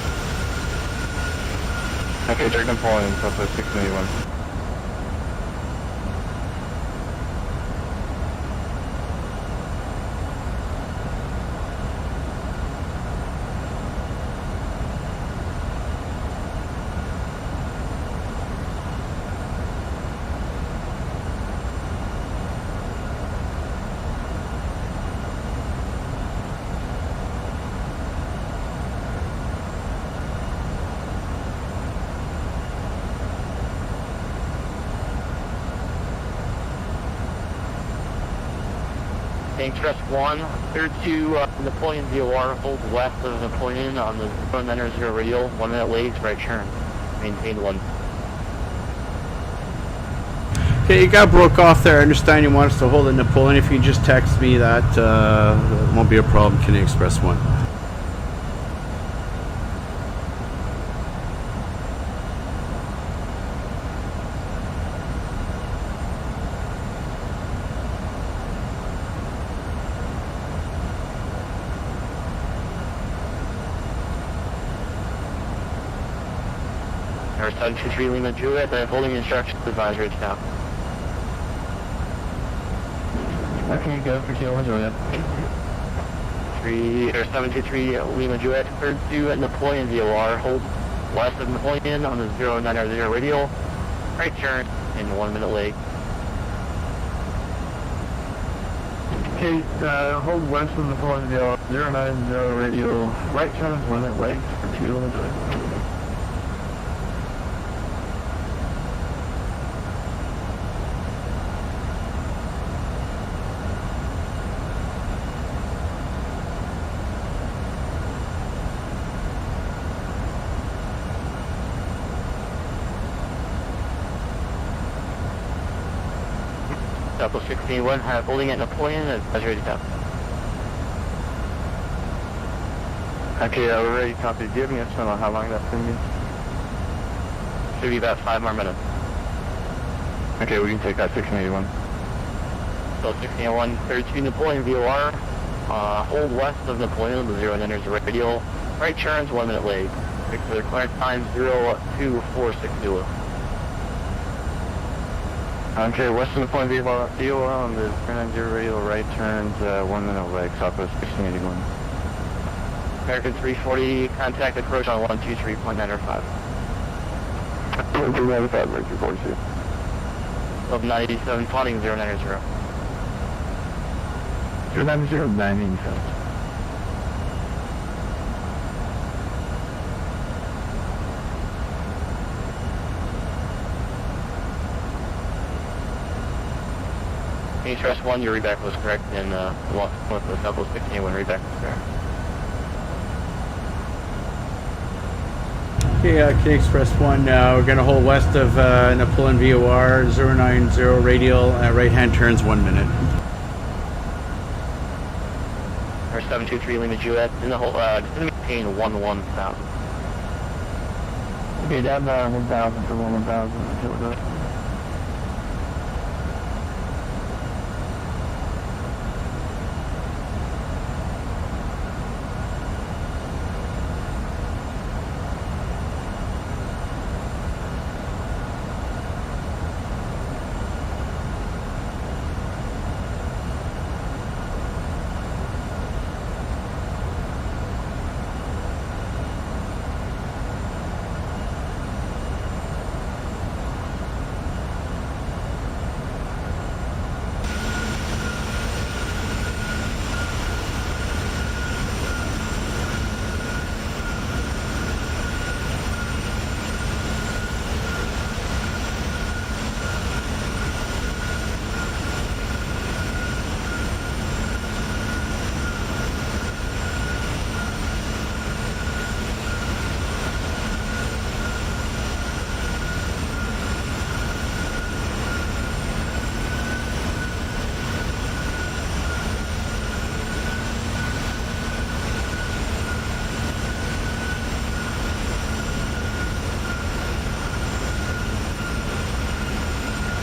Okay, direct deploying, Southwest 1681.
Express 1, clear to Napoleon VOR, hold west of Napoleon on the 090 radial, 1 minute legs, right turn. Maintain 1.
Okay, you got broke off there. I understand you want us to hold at Napoleon. If you just text me that, won't be a problem. Can Express 1.
Air 723 Lima Juliet, the holding instructions advisory staff.
Okay, go for Taylor Juliet.
723 Lima Juliet, cleared to Napoleon VOR, hold west of Napoleon on the 090 radial, right turn, in 1 minute leg. Okay, hold west of the Napoleon VOR 090 radio, right turn is 1 minute late for 2 Illinois.
Double 16-1, holding at Napoleon, and ready to tap.
Okay, we're ready to copy. Do you have any estimate on how long that's going to be?
Should be about 5 more minutes.
Okay, we can take that 1681.
So 1601, 32 Napoleon VOR, hold west of Napoleon, the 0 enters the radial, right turns 1 minute late. Fix for the clearance time 02460.
Okay, west of Napoleon VOR on the 090 radial, right turns 1 minute late, southwest 1681.
American 340, contact approach on 123.905.
123.905, Mercury 42.
Of 987, plotting 090.
090, 987.
Express 1, your readback was correct, and with the double 16-1 readback was correct.
Okay, Express 1, we're going to hold west of Napoleon VOR 090 radial, right-hand turns 1 minute.
Or 723 Lima Juliet, in the whole, it's going to maintain 11,000.
Okay, down 1,000 for 1,000 until it goes.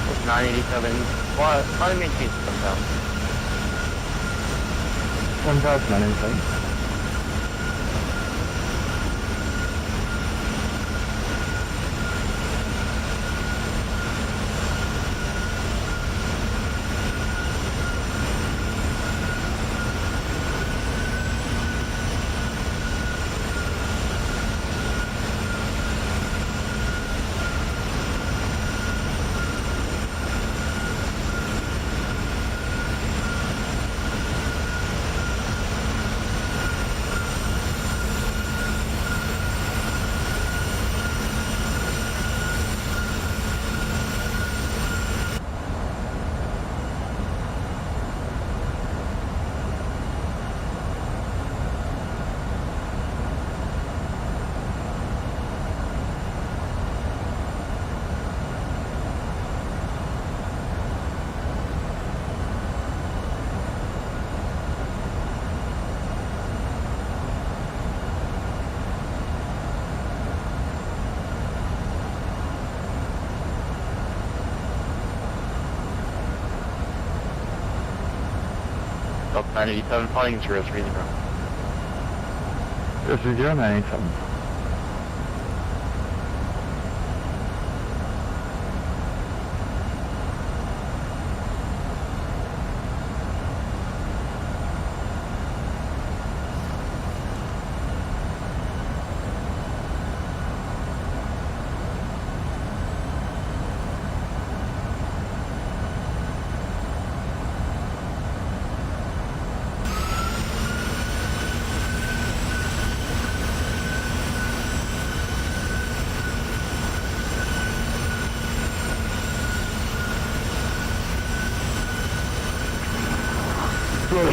It's 987, well, probably maintain 7,000.
1,987.
Up 987, plotting 030.
This is 097.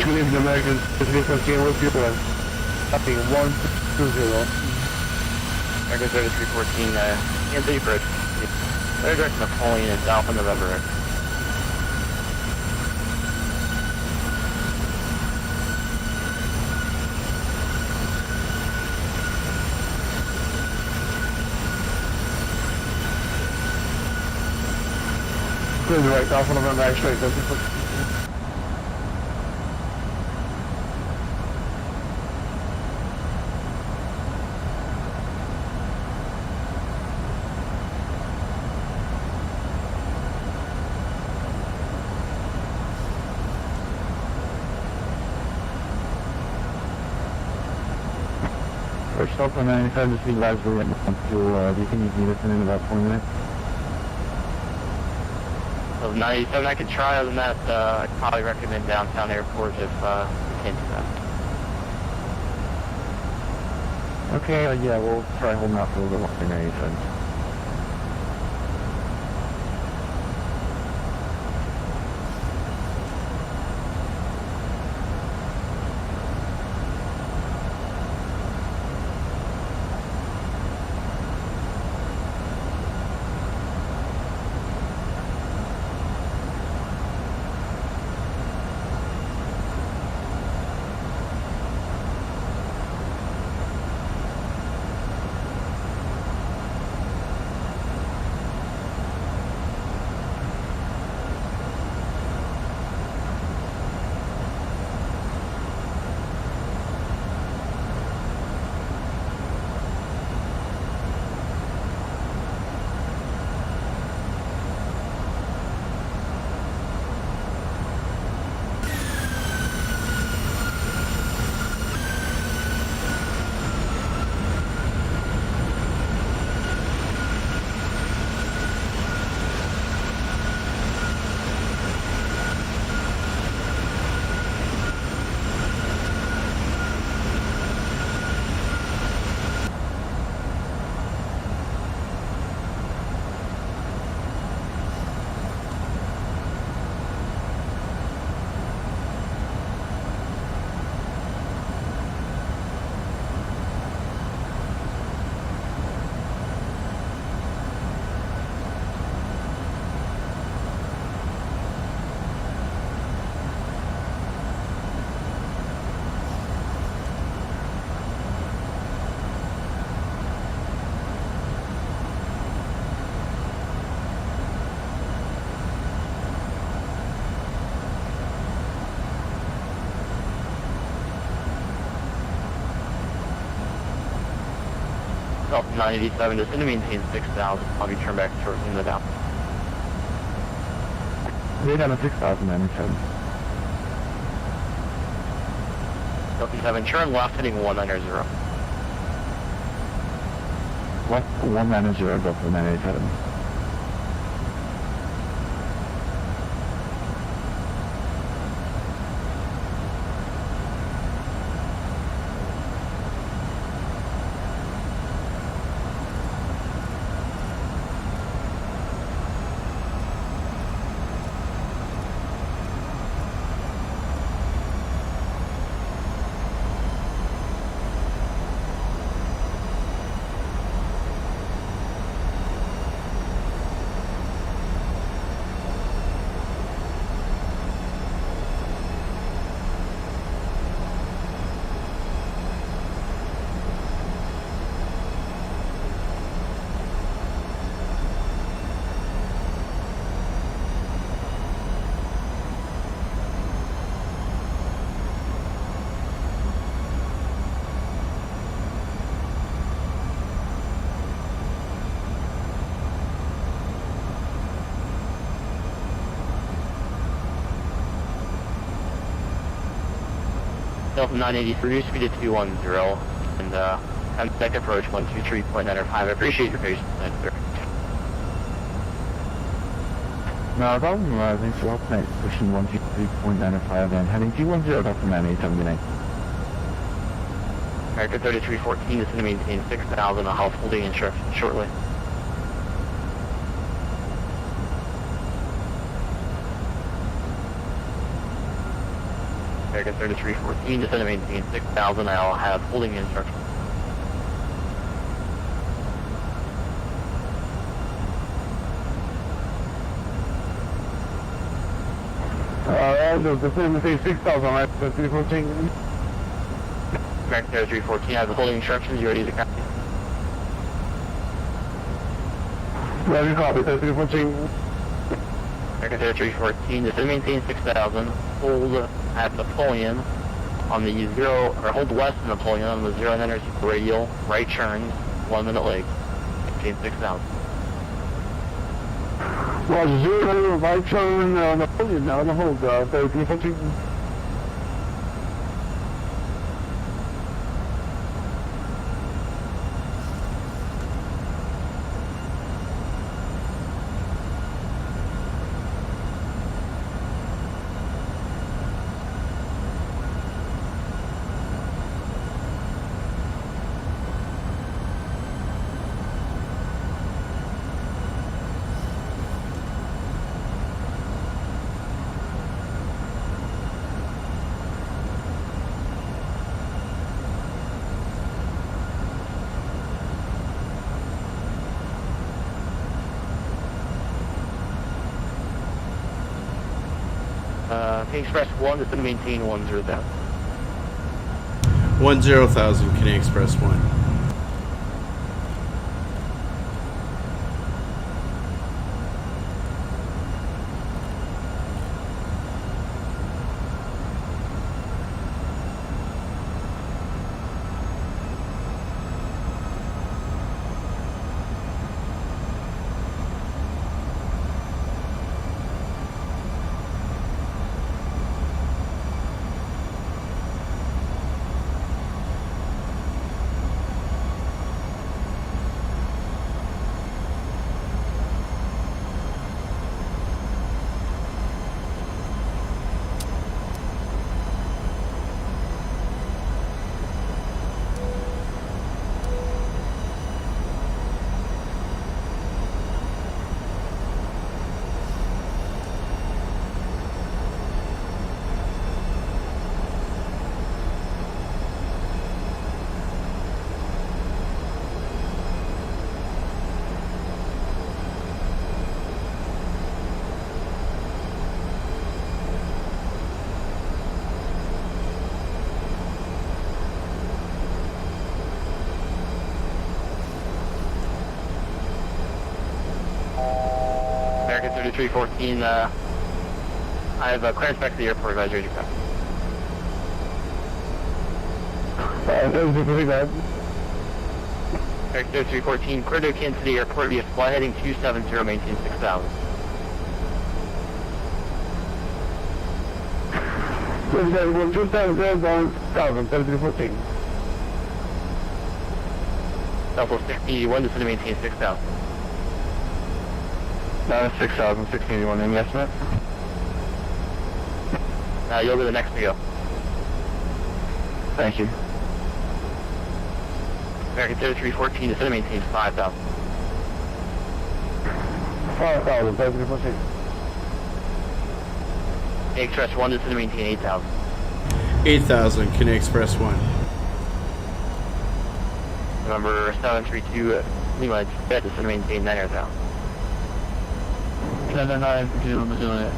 Good evening, American. This is Nicholas with you. Copy 120.
American 3314, Kansas City Bridge. They're direct Napoleon and Alpha November.
Clear direct Alpha November, X-ray, 3314. First off, on 97, just be advised we're getting on fuel. Do you think you can get us in about 20 minutes?
So 97 I could try. Other than that, I'd probably recommend downtown airport if we can't do that.
Okay, yeah, we'll try holding out for a little bit longer than 97.
Well, 987, just going to maintain 6,000. I'll be turned back towards the end of the down.
We're down to 6,097.
57, turn left heading 190.
Left 190, go for 987.
Delta 983, speed at 210, and contact approach 123.95. I appreciate your patience. Thanks, sir.
No problem, thanks for help, mate. Pushing 123.95 and heading 210, Delta 987.
American 3314 is going to maintain 6,000. I'll have holding instructions shortly. American 3314, descend and maintain 6,000. I'll have holding instructions.
Descend and maintain 6,000, right? 3314.
American 3314, I have the holding instructions. You ready to copy?
Ready, copy, 3314.
American 3314, descend and maintain 6,000. Hold at Napoleon on the 0, or hold west of Napoleon on the 09 radial, right turn, 1 minute leg. Maintain 6,000.
Roger, 0, right turn, Napoleon, now the hold, 3314.
Express 1, descend and maintain 10,000.
10,000, Canadian Express 1.
American 3314, I have clearance back to the airport, guys, ready to copy. American 3314, clear to Kansas City Airport via flight heading 270, maintain 6,000.
Well, 270, 1,000, 3314.
Delta 61, descend and maintain 6,000.
6,000, 1681, any estimate?
You'll be the next to go.
Thank you.
American 3314, descend and maintain 5,000.
5,000, 3314.
Express 1, descend and maintain 8,000.
8,000, Canadian Express 1.
Number 732, Lima, descend and maintain 9,000.
792, Missouri.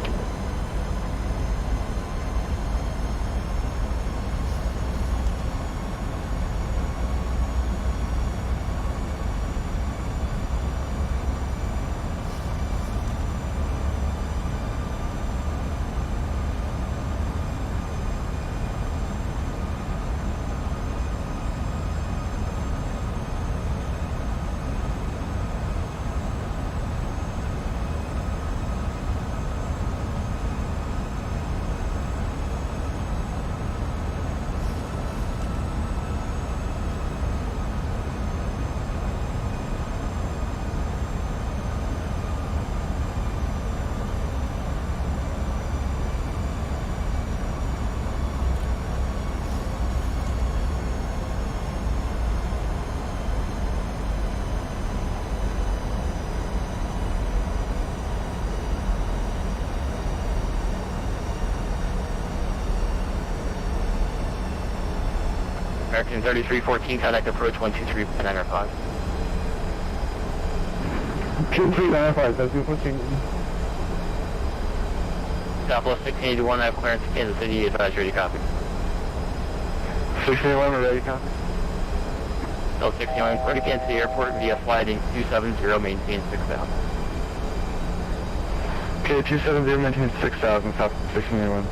American 3314, contact approach 123.95.
2395, that's your pushing.
Southwest 1681, I have clearance to Kansas City, advise ready copy.
1681, ready, copy.
South 1681, clear to Kansas City Airport via flighting 270, maintain 6000.
Okay, 270, maintain 6000, South 1681.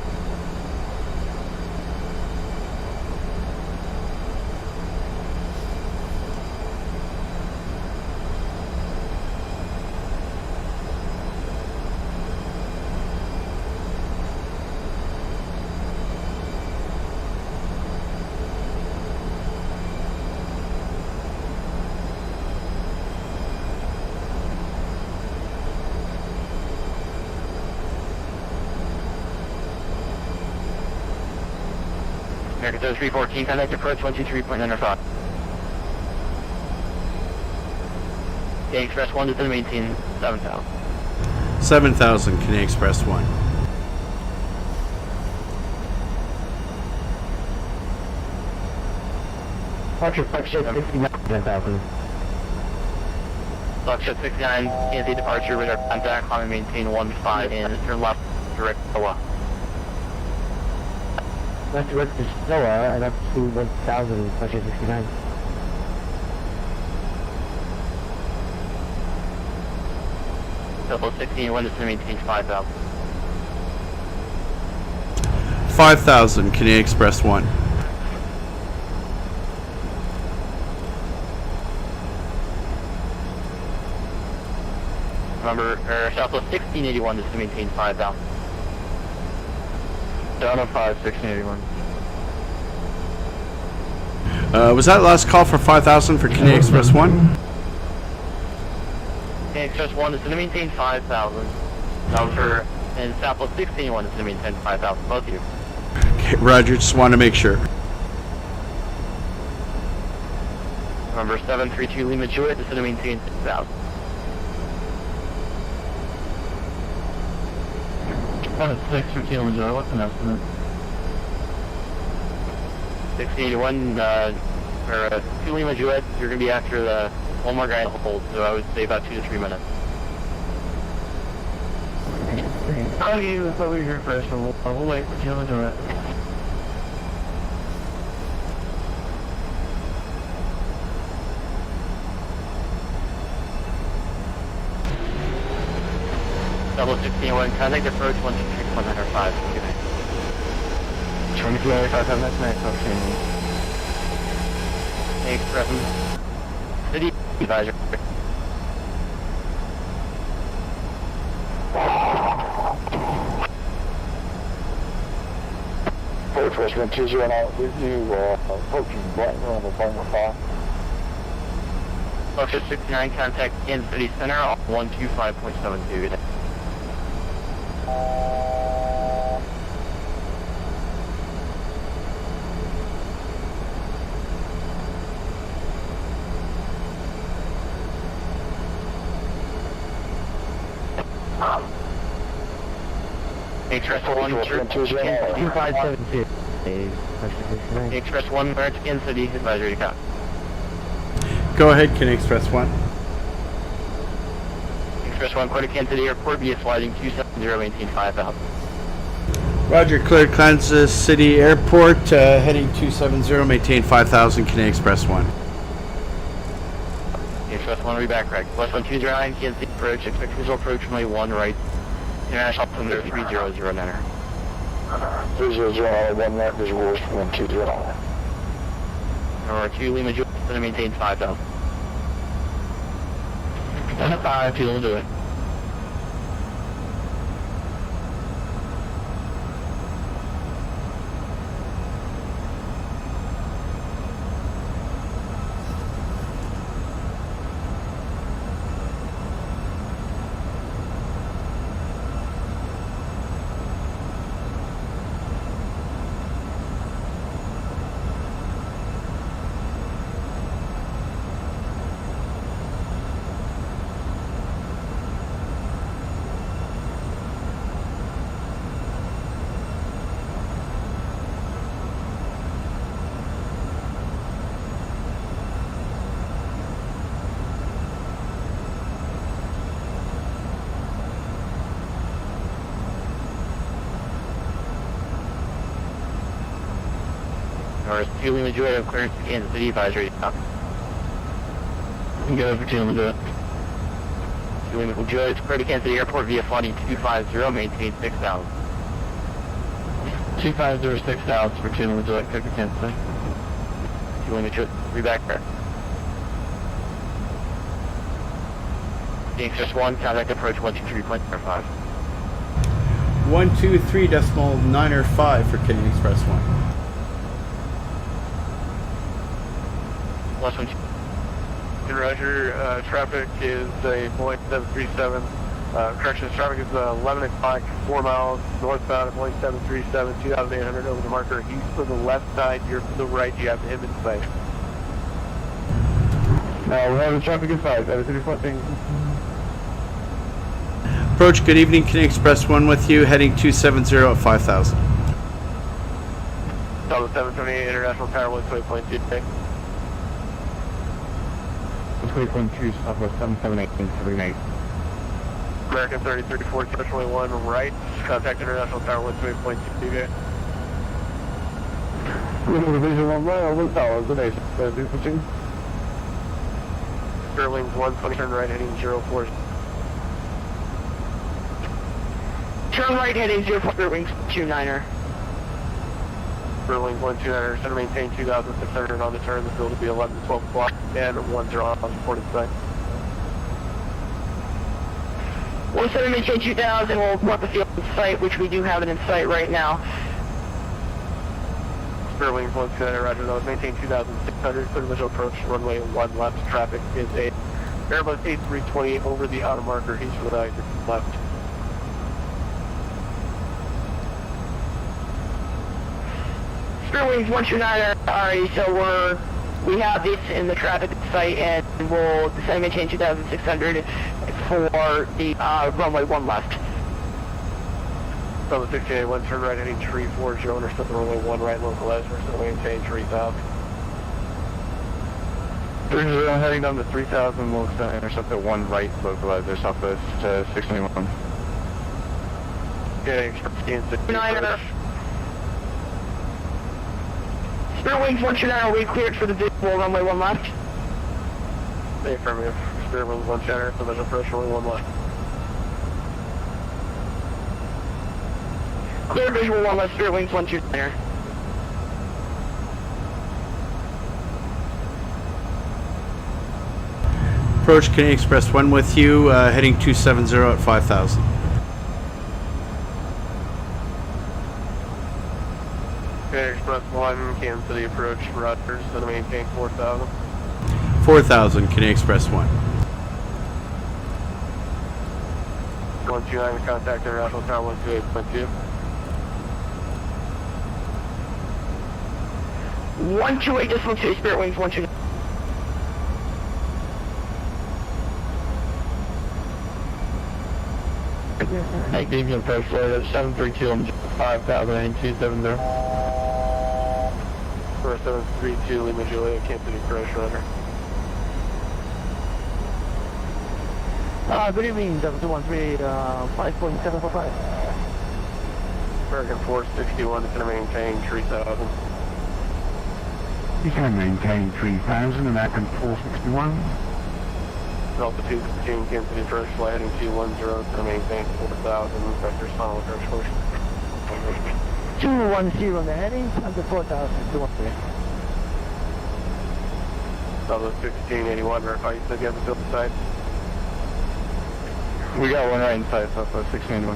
American 3314, contact approach 123.95. Okay, Express 1 to maintain 7000.
7,000, Canadian Express 1.
Departure Foxtrot 69, 10,000.
Foxtrot 69, Kansas City departure, radar contact, climb and maintain 15 and turn left, direct Iowa.
Left to direct to SOA and up to 1,000, Foxtrot 69.
Double 16, to maintain 5000.
5,000, Canadian Express 1.
Remember, Southwest 1681 to maintain 5000.
Down to 5, 1681.
Was that last call for 5,000 for Canadian Express 1?
Okay, Express 1 is to maintain 5000. Number, and Southwest 1681 is to maintain 5000, both of you.
Okay, Roger, just want to make sure.
Number 732 Lima Jewett is to maintain 6000.
Oh, 615 Lima Jewett, what's an estimate?
1681, or 2 Lima Jewett, you're going to be after the one more guy in the hold, so I would say about 2 to 3 minutes.
Oh, you was over here first, so we'll wait for Lima Jewett.
Double 1681, contact approach 123.105.
2395, have a nice night, okay.
Express City advisor.
Fortress 120 with you, approaching Brighton on the Boeing 5.
Foxtrot 69, contact Kansas City Center, 125.72. Express 1, Kansas City.
2572.
Express 1, Clarence, Kansas City, advisory to copy.
Go ahead, Canadian Express 1.
Express 1, clear to Kansas City Airport via sliding 270, maintain 5000.
Roger, clear Kansas City Airport, heading 270, maintain 5,000, Canadian Express 1.
Express 1 will be back correct. West 129, Kansas City approach, expect visual approach runway 1 right. International altimeter 300 enter.
300, 1 right, visuals 120.
Number 2, Lima Jewett, going to maintain 5000.
1 to 5, you'll do it.
Cars, 2 Lima Juliet of clearance to Kansas City, advisory stop. Go over 2 Lima Juliet. 2 Lima Juliet is clear to Kansas City Airport via flighting 250, maintain 6,000. 250, 6,000 for 2 Lima Juliet, clear to Kansas City. 2 Lima Juliet, be back there. Express 1, contact approach 123.05.
123.905 for KDEN Express 1.
Last one.
Roger, traffic is a Boeing 737. Corrections, traffic is 11 o'clock, 4 miles northbound of Boeing 737, 2,800 over the marker. East to the left side, you're to the right, you have him in sight.
Now, we're having traffic in 5, everything reporting.
Approach, good evening, KDEN Express 1 with you, heading 270 at 5,000.
Delta 778 International Tower 128.2 today.
128.2, Southwest 778,
American 3034, Special 1 right, contact International Tower 128.2 today.
Division 1 right, over the tower, the nation. Switching.
Sterling's 120, turn right, heading 04.
Turn right heading 04, wings 29er.
Sterling 129er, center maintain 2,600 on the turn. The field will be 11 to 12 o'clock and 10 on reported site.
17 maintain 2,000, we'll mark the field in sight, which we do have it in sight right now.
Sterling 129er, roger, those maintain 2,600, clear visual approach, runway 1 left. Traffic is a Airbus A320 over the outer marker, east for the left.
Wings 129er, alright, so we have this in the traffic site, and we'll descend maintain 2,600 for the runway 1 left.
So the 1681, turn right heading 340, intercept the runway 1 right, localized, we're maintain 3,000.
30 heading down to 3,000, we'll intercept at 1 right, localizer, southwest 621.
Okay, Express Kansas City.
9er. Spirit Wings 129er, we cleared for the visual runway 1 left.
Affirmative. Spirit Wings 129er, so there's a approach runway 1 left.
Clear visual 1 left, Spirit Wings 129er.
Approach, KDEN Express 1 with you, heading 270 at 5,000.
Okay, Express 1, Kansas City approach, Rogers, center maintain 4,000.
4,000, KDEN Express 1.
129, contact International Tower 128.2.
128, just 128, Spirit Wings 129er.
I gave you a approach flight at 732 on 5,270.
For 732, Lima Juliet, Kansas City approach, runner.
Good evening, 713, 5.745.
American 461, center maintain 3,000.
You can maintain 3,000, American 461.
Delta 215, Kansas City approach, flight heading 210, center maintain 4,000, vector final approach course.
210 on the heading, under 4,000, 213.
Delta 1681, verify you said you have the field inside.
We got 1 right inside, southwest 691.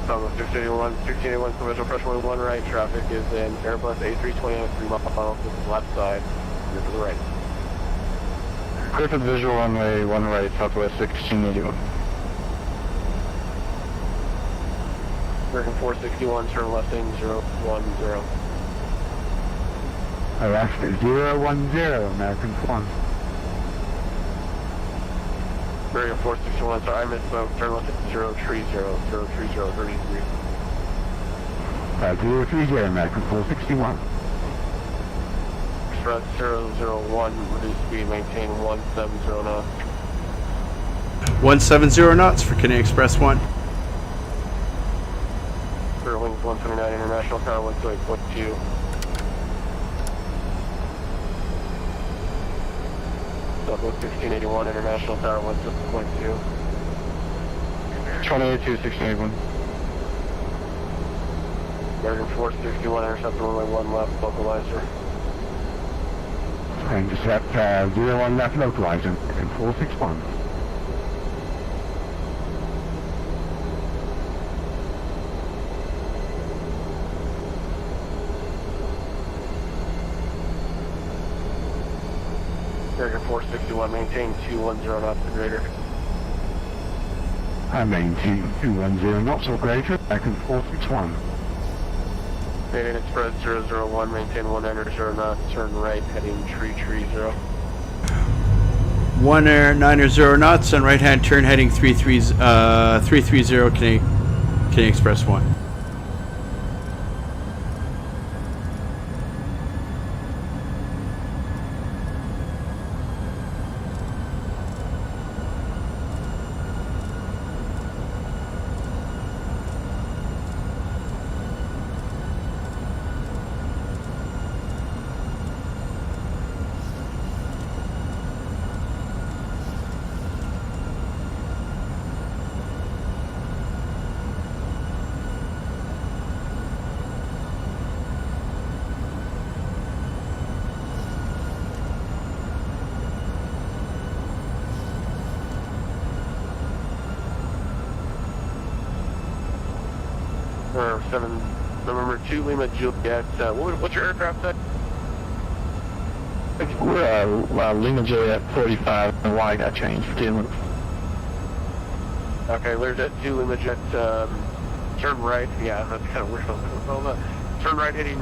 Delta 1681, commercial approach runway 1 right, traffic is in Airbus A320 on 3 miles, this is left side, you're to the right.
Clear for the visual runway 1 right, southwest 1681.
American 461, turn left in 010.
Alaska 010, American 1.
American 461, sorry, I misspoke, turn left at 030, 33.
030, American 461.
Express 001, reduce speed, maintain 170 knots.
170 knots for KDEN Express 1.
Wings 129, International Tower 128.2. Southwest 1681, International Tower 1.2.
28 to 1681.
American 461, intercept runway 1 left, localizer.
Intercept 01 left localizer, and 461.
American 461, maintain 210 knots or greater.
I maintain 210 knots or greater, American 461.
Canadian Express 001, maintain 190 knots, turn right, heading 330.
190 knots on right hand turn heading 330 Canadian Express 1.
November 2 Lima Juliet. What's your aircraft type?
We're Lima Juliet 45, and Y got changed for 2 minutes.
Okay, there's that 2 Lima Jet, turn right. Yeah, that's kind of weird. Turn right heading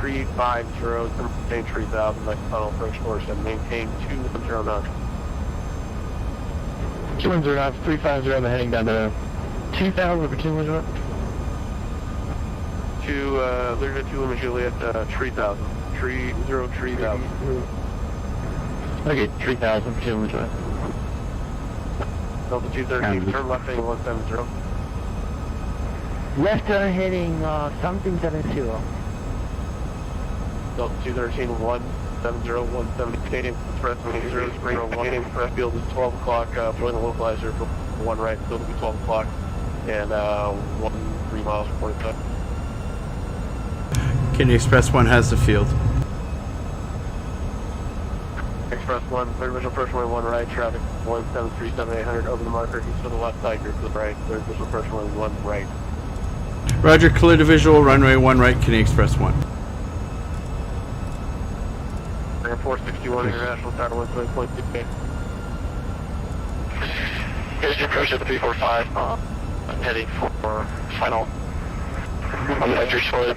350, maintain 3000, like tunnel approach course, and maintain 210 knots.
210 knots, 350, and heading down to 2000 for 210.
There's a 2 Lima Juliet, 3000. 303000.
Okay, 3000 for 210.
Delta 213, turn left heading 170.
Left turn heading something 70.
Delta 213, 170, Canadian Express, 001, Canadian Express field is 12 o'clock, join the localizer for 1 right, field will be 12 o'clock, and 3 miles reported time.
Canadian Express 1 has the field.
Express 1, third visual approach runway 1 right, traffic 1737800 over the marker, east to the left side, group to the right, third visual approach runway 1 right.
Roger, clear to visual, runway 1 right, Canadian Express 1.
Air 461, International Tower 1.2.
Here's your approach at the 345. I'm heading for final. On the entry solid.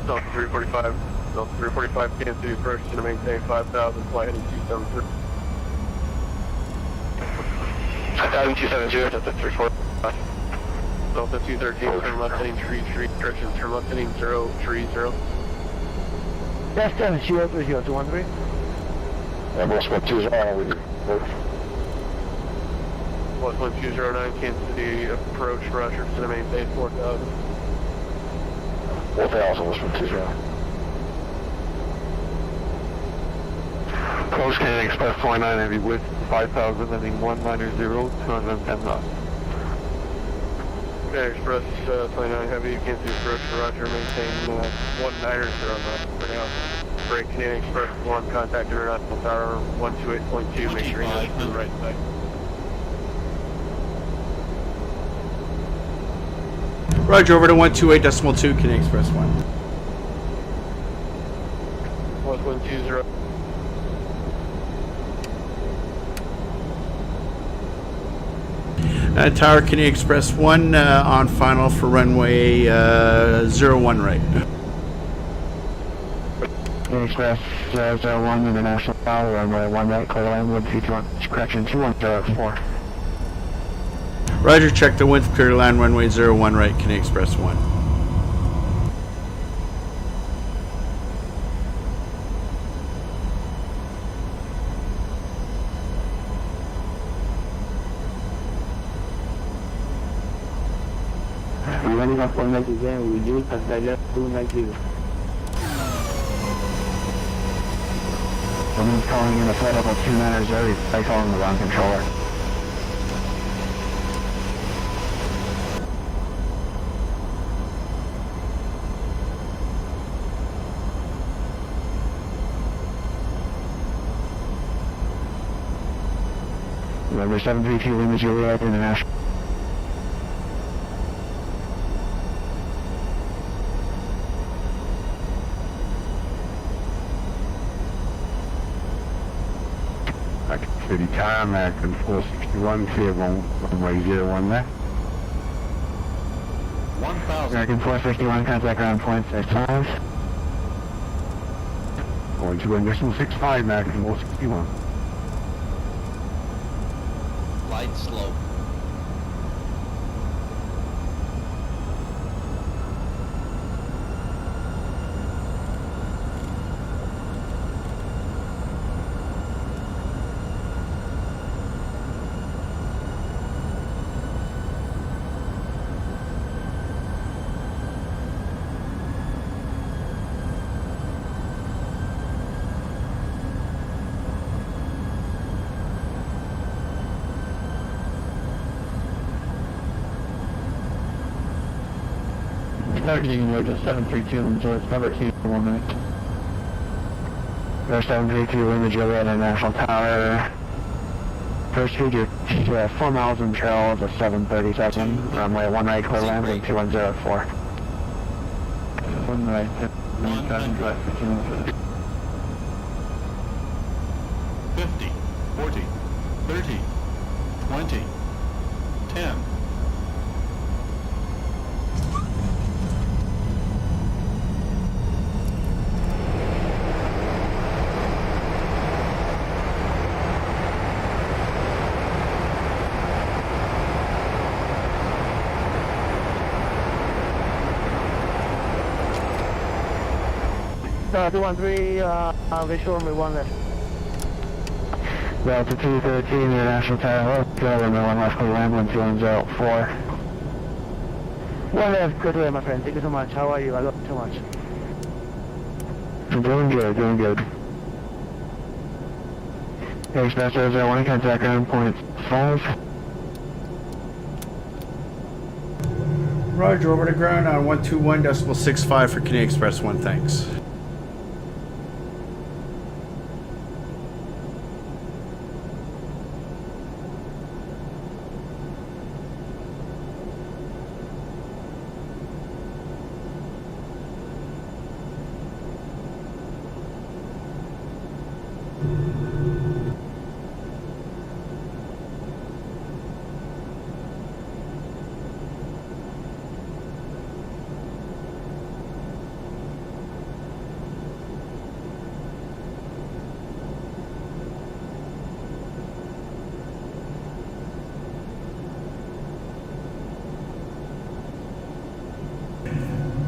Delta 345, Delta 345, Kansas City approach to maintain 5000, flight heading 273.
5270, Delta 345.
Delta 213, turn left heading 33, correction, turn left heading 030.
Left turn 03013.
Airbus 120 with you.
1209, Kansas City approach, Roger, to maintain 4000.
4000 was 120.
Coast Canadian Express 29 heavy width 5000, ending 190, 210 knots.
Canadian Express 29 heavy, Kansas City approach, Roger, maintain 190 knots for now. Break Canadian Express 1, contact International Tower 128.2, make sure you know to the right side.
Roger, over to 128.2, Canadian Express 1.
1120.
Tower, Canadian Express 1 on final for runway 01 right.
Canadian Express 001, International Tower, runway 1 right, clear line, wind 221, correction, 210.4.
Roger, check the wind, clear land, runway 01 right, Canadian Express 1.
We're running off 190 again, we reduce as I left 290. Someone's calling in a flight level 290, by calling the wrong controller. Remember 732 Lima Juliet International.
City Tower, American 461, clear runway 01 left.
1000. American 461, contact ground point 65.
Going to wind decimal 65, American 461.
Light slope.
Targeting road to 732, so it's number 2 for 1 minute. There's 732 Lima Juliet International Tower. First figure, 4 miles in trail to 737, runway 1 right, clear landing 2104. 1 right,
50, 40, 30, 20, 10.
Uh, 213, visual me 1 left.
Delta 213 International Tower, go runway 1 left, clear landing 2104.
1 left, good way, my friend. Thank you so much. How are you? I love you so much.
Doing good, doing good. Xpress 001, contact ground point 5.
Roger, over to ground on 121.65 for KDEN Express 1, thanks.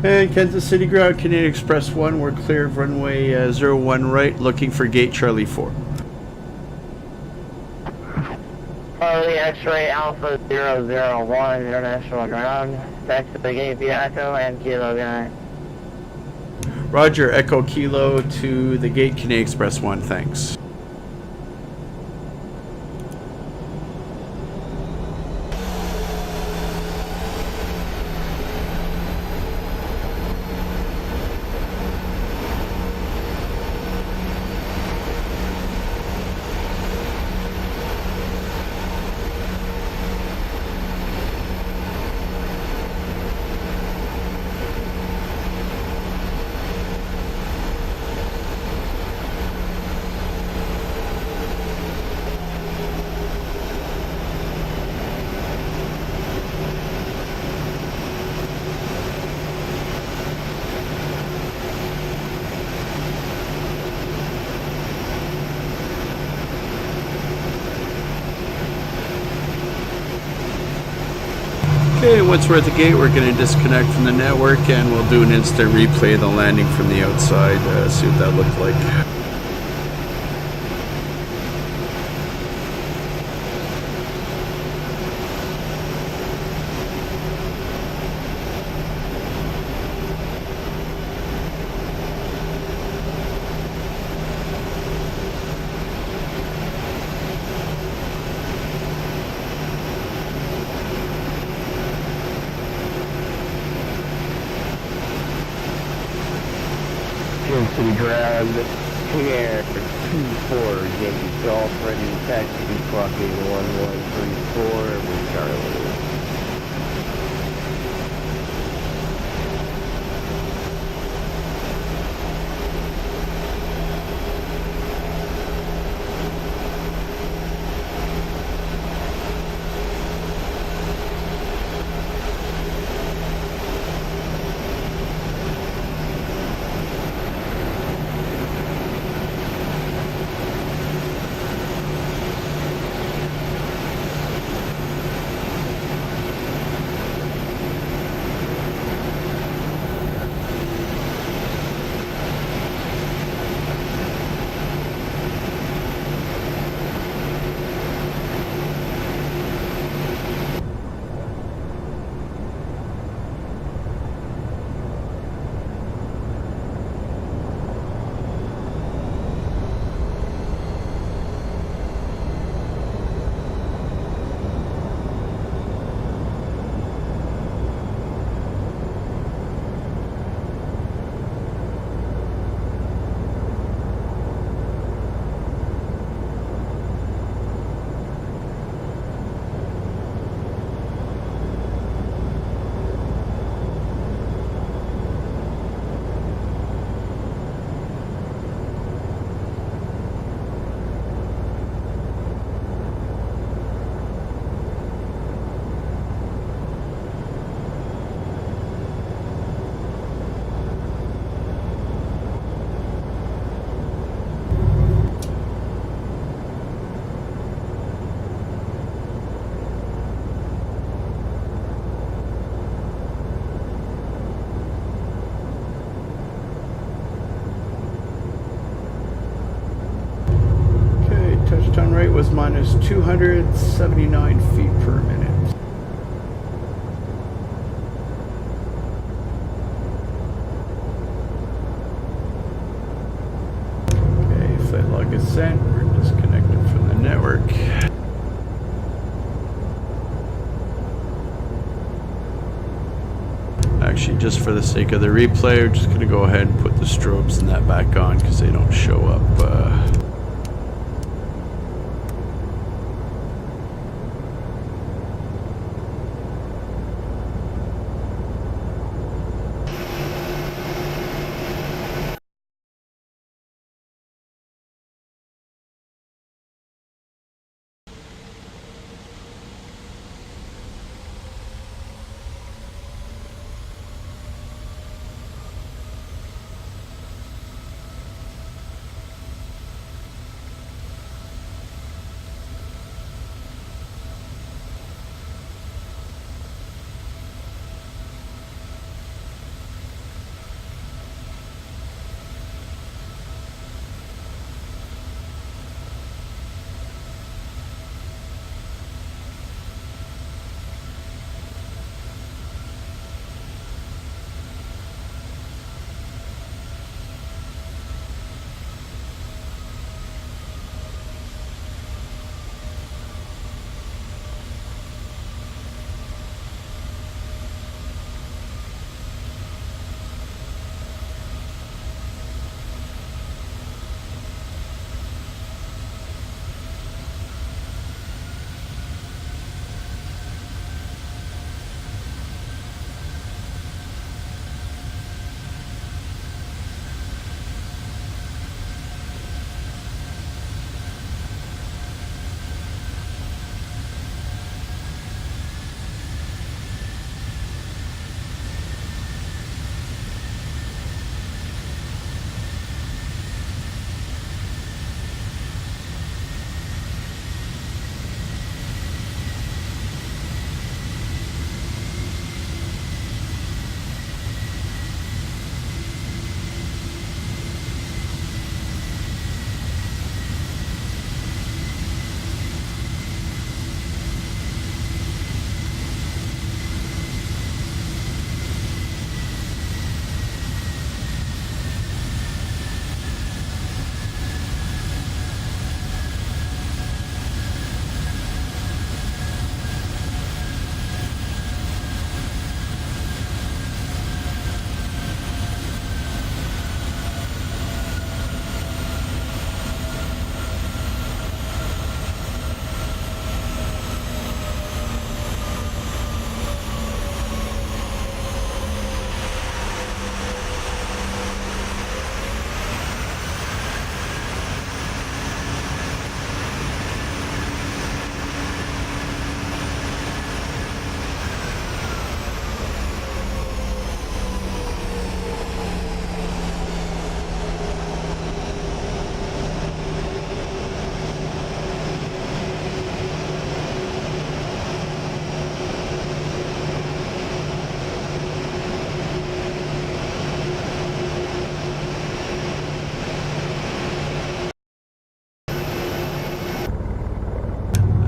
And Kansas City ground, KDEN Express 1, we're clear of runway 01 right, looking for gate Charlie 4.
Charlie X-ray Alpha 001, international ground. Back to the gate via Echo and Kilo Guy.
Roger, Echo Kilo to the gate KDEN Express 1, thanks. Okay, once we're at the gate, we're going to disconnect from the network and we'll do an instant replay of the landing from the outside, see what that looked like.
City ground, Air 24, Yankee Golf, ready to taxi, clocking 1134 with Charlie.
Touchdown rate was minus 279 feet per minute. Okay, flight log is sent. We're disconnected from the network. Actually, just for the sake of the replay, we're just going to go ahead and put the strobes and that back on because they don't show up.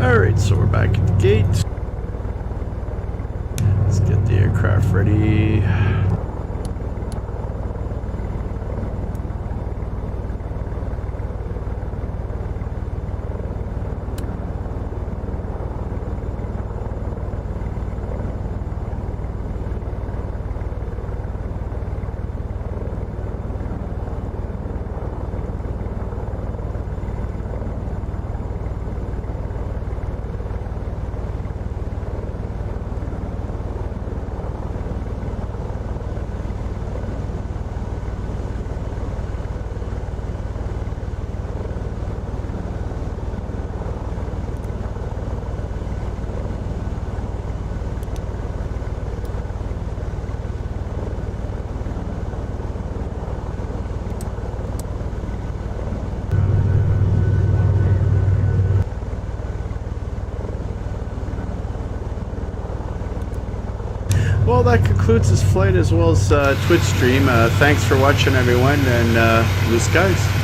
Alright, so we're back at the gate. Let's get the aircraft ready. Well, that concludes this flight as well as Twitch stream. Thanks for watching, everyone, and blue skies.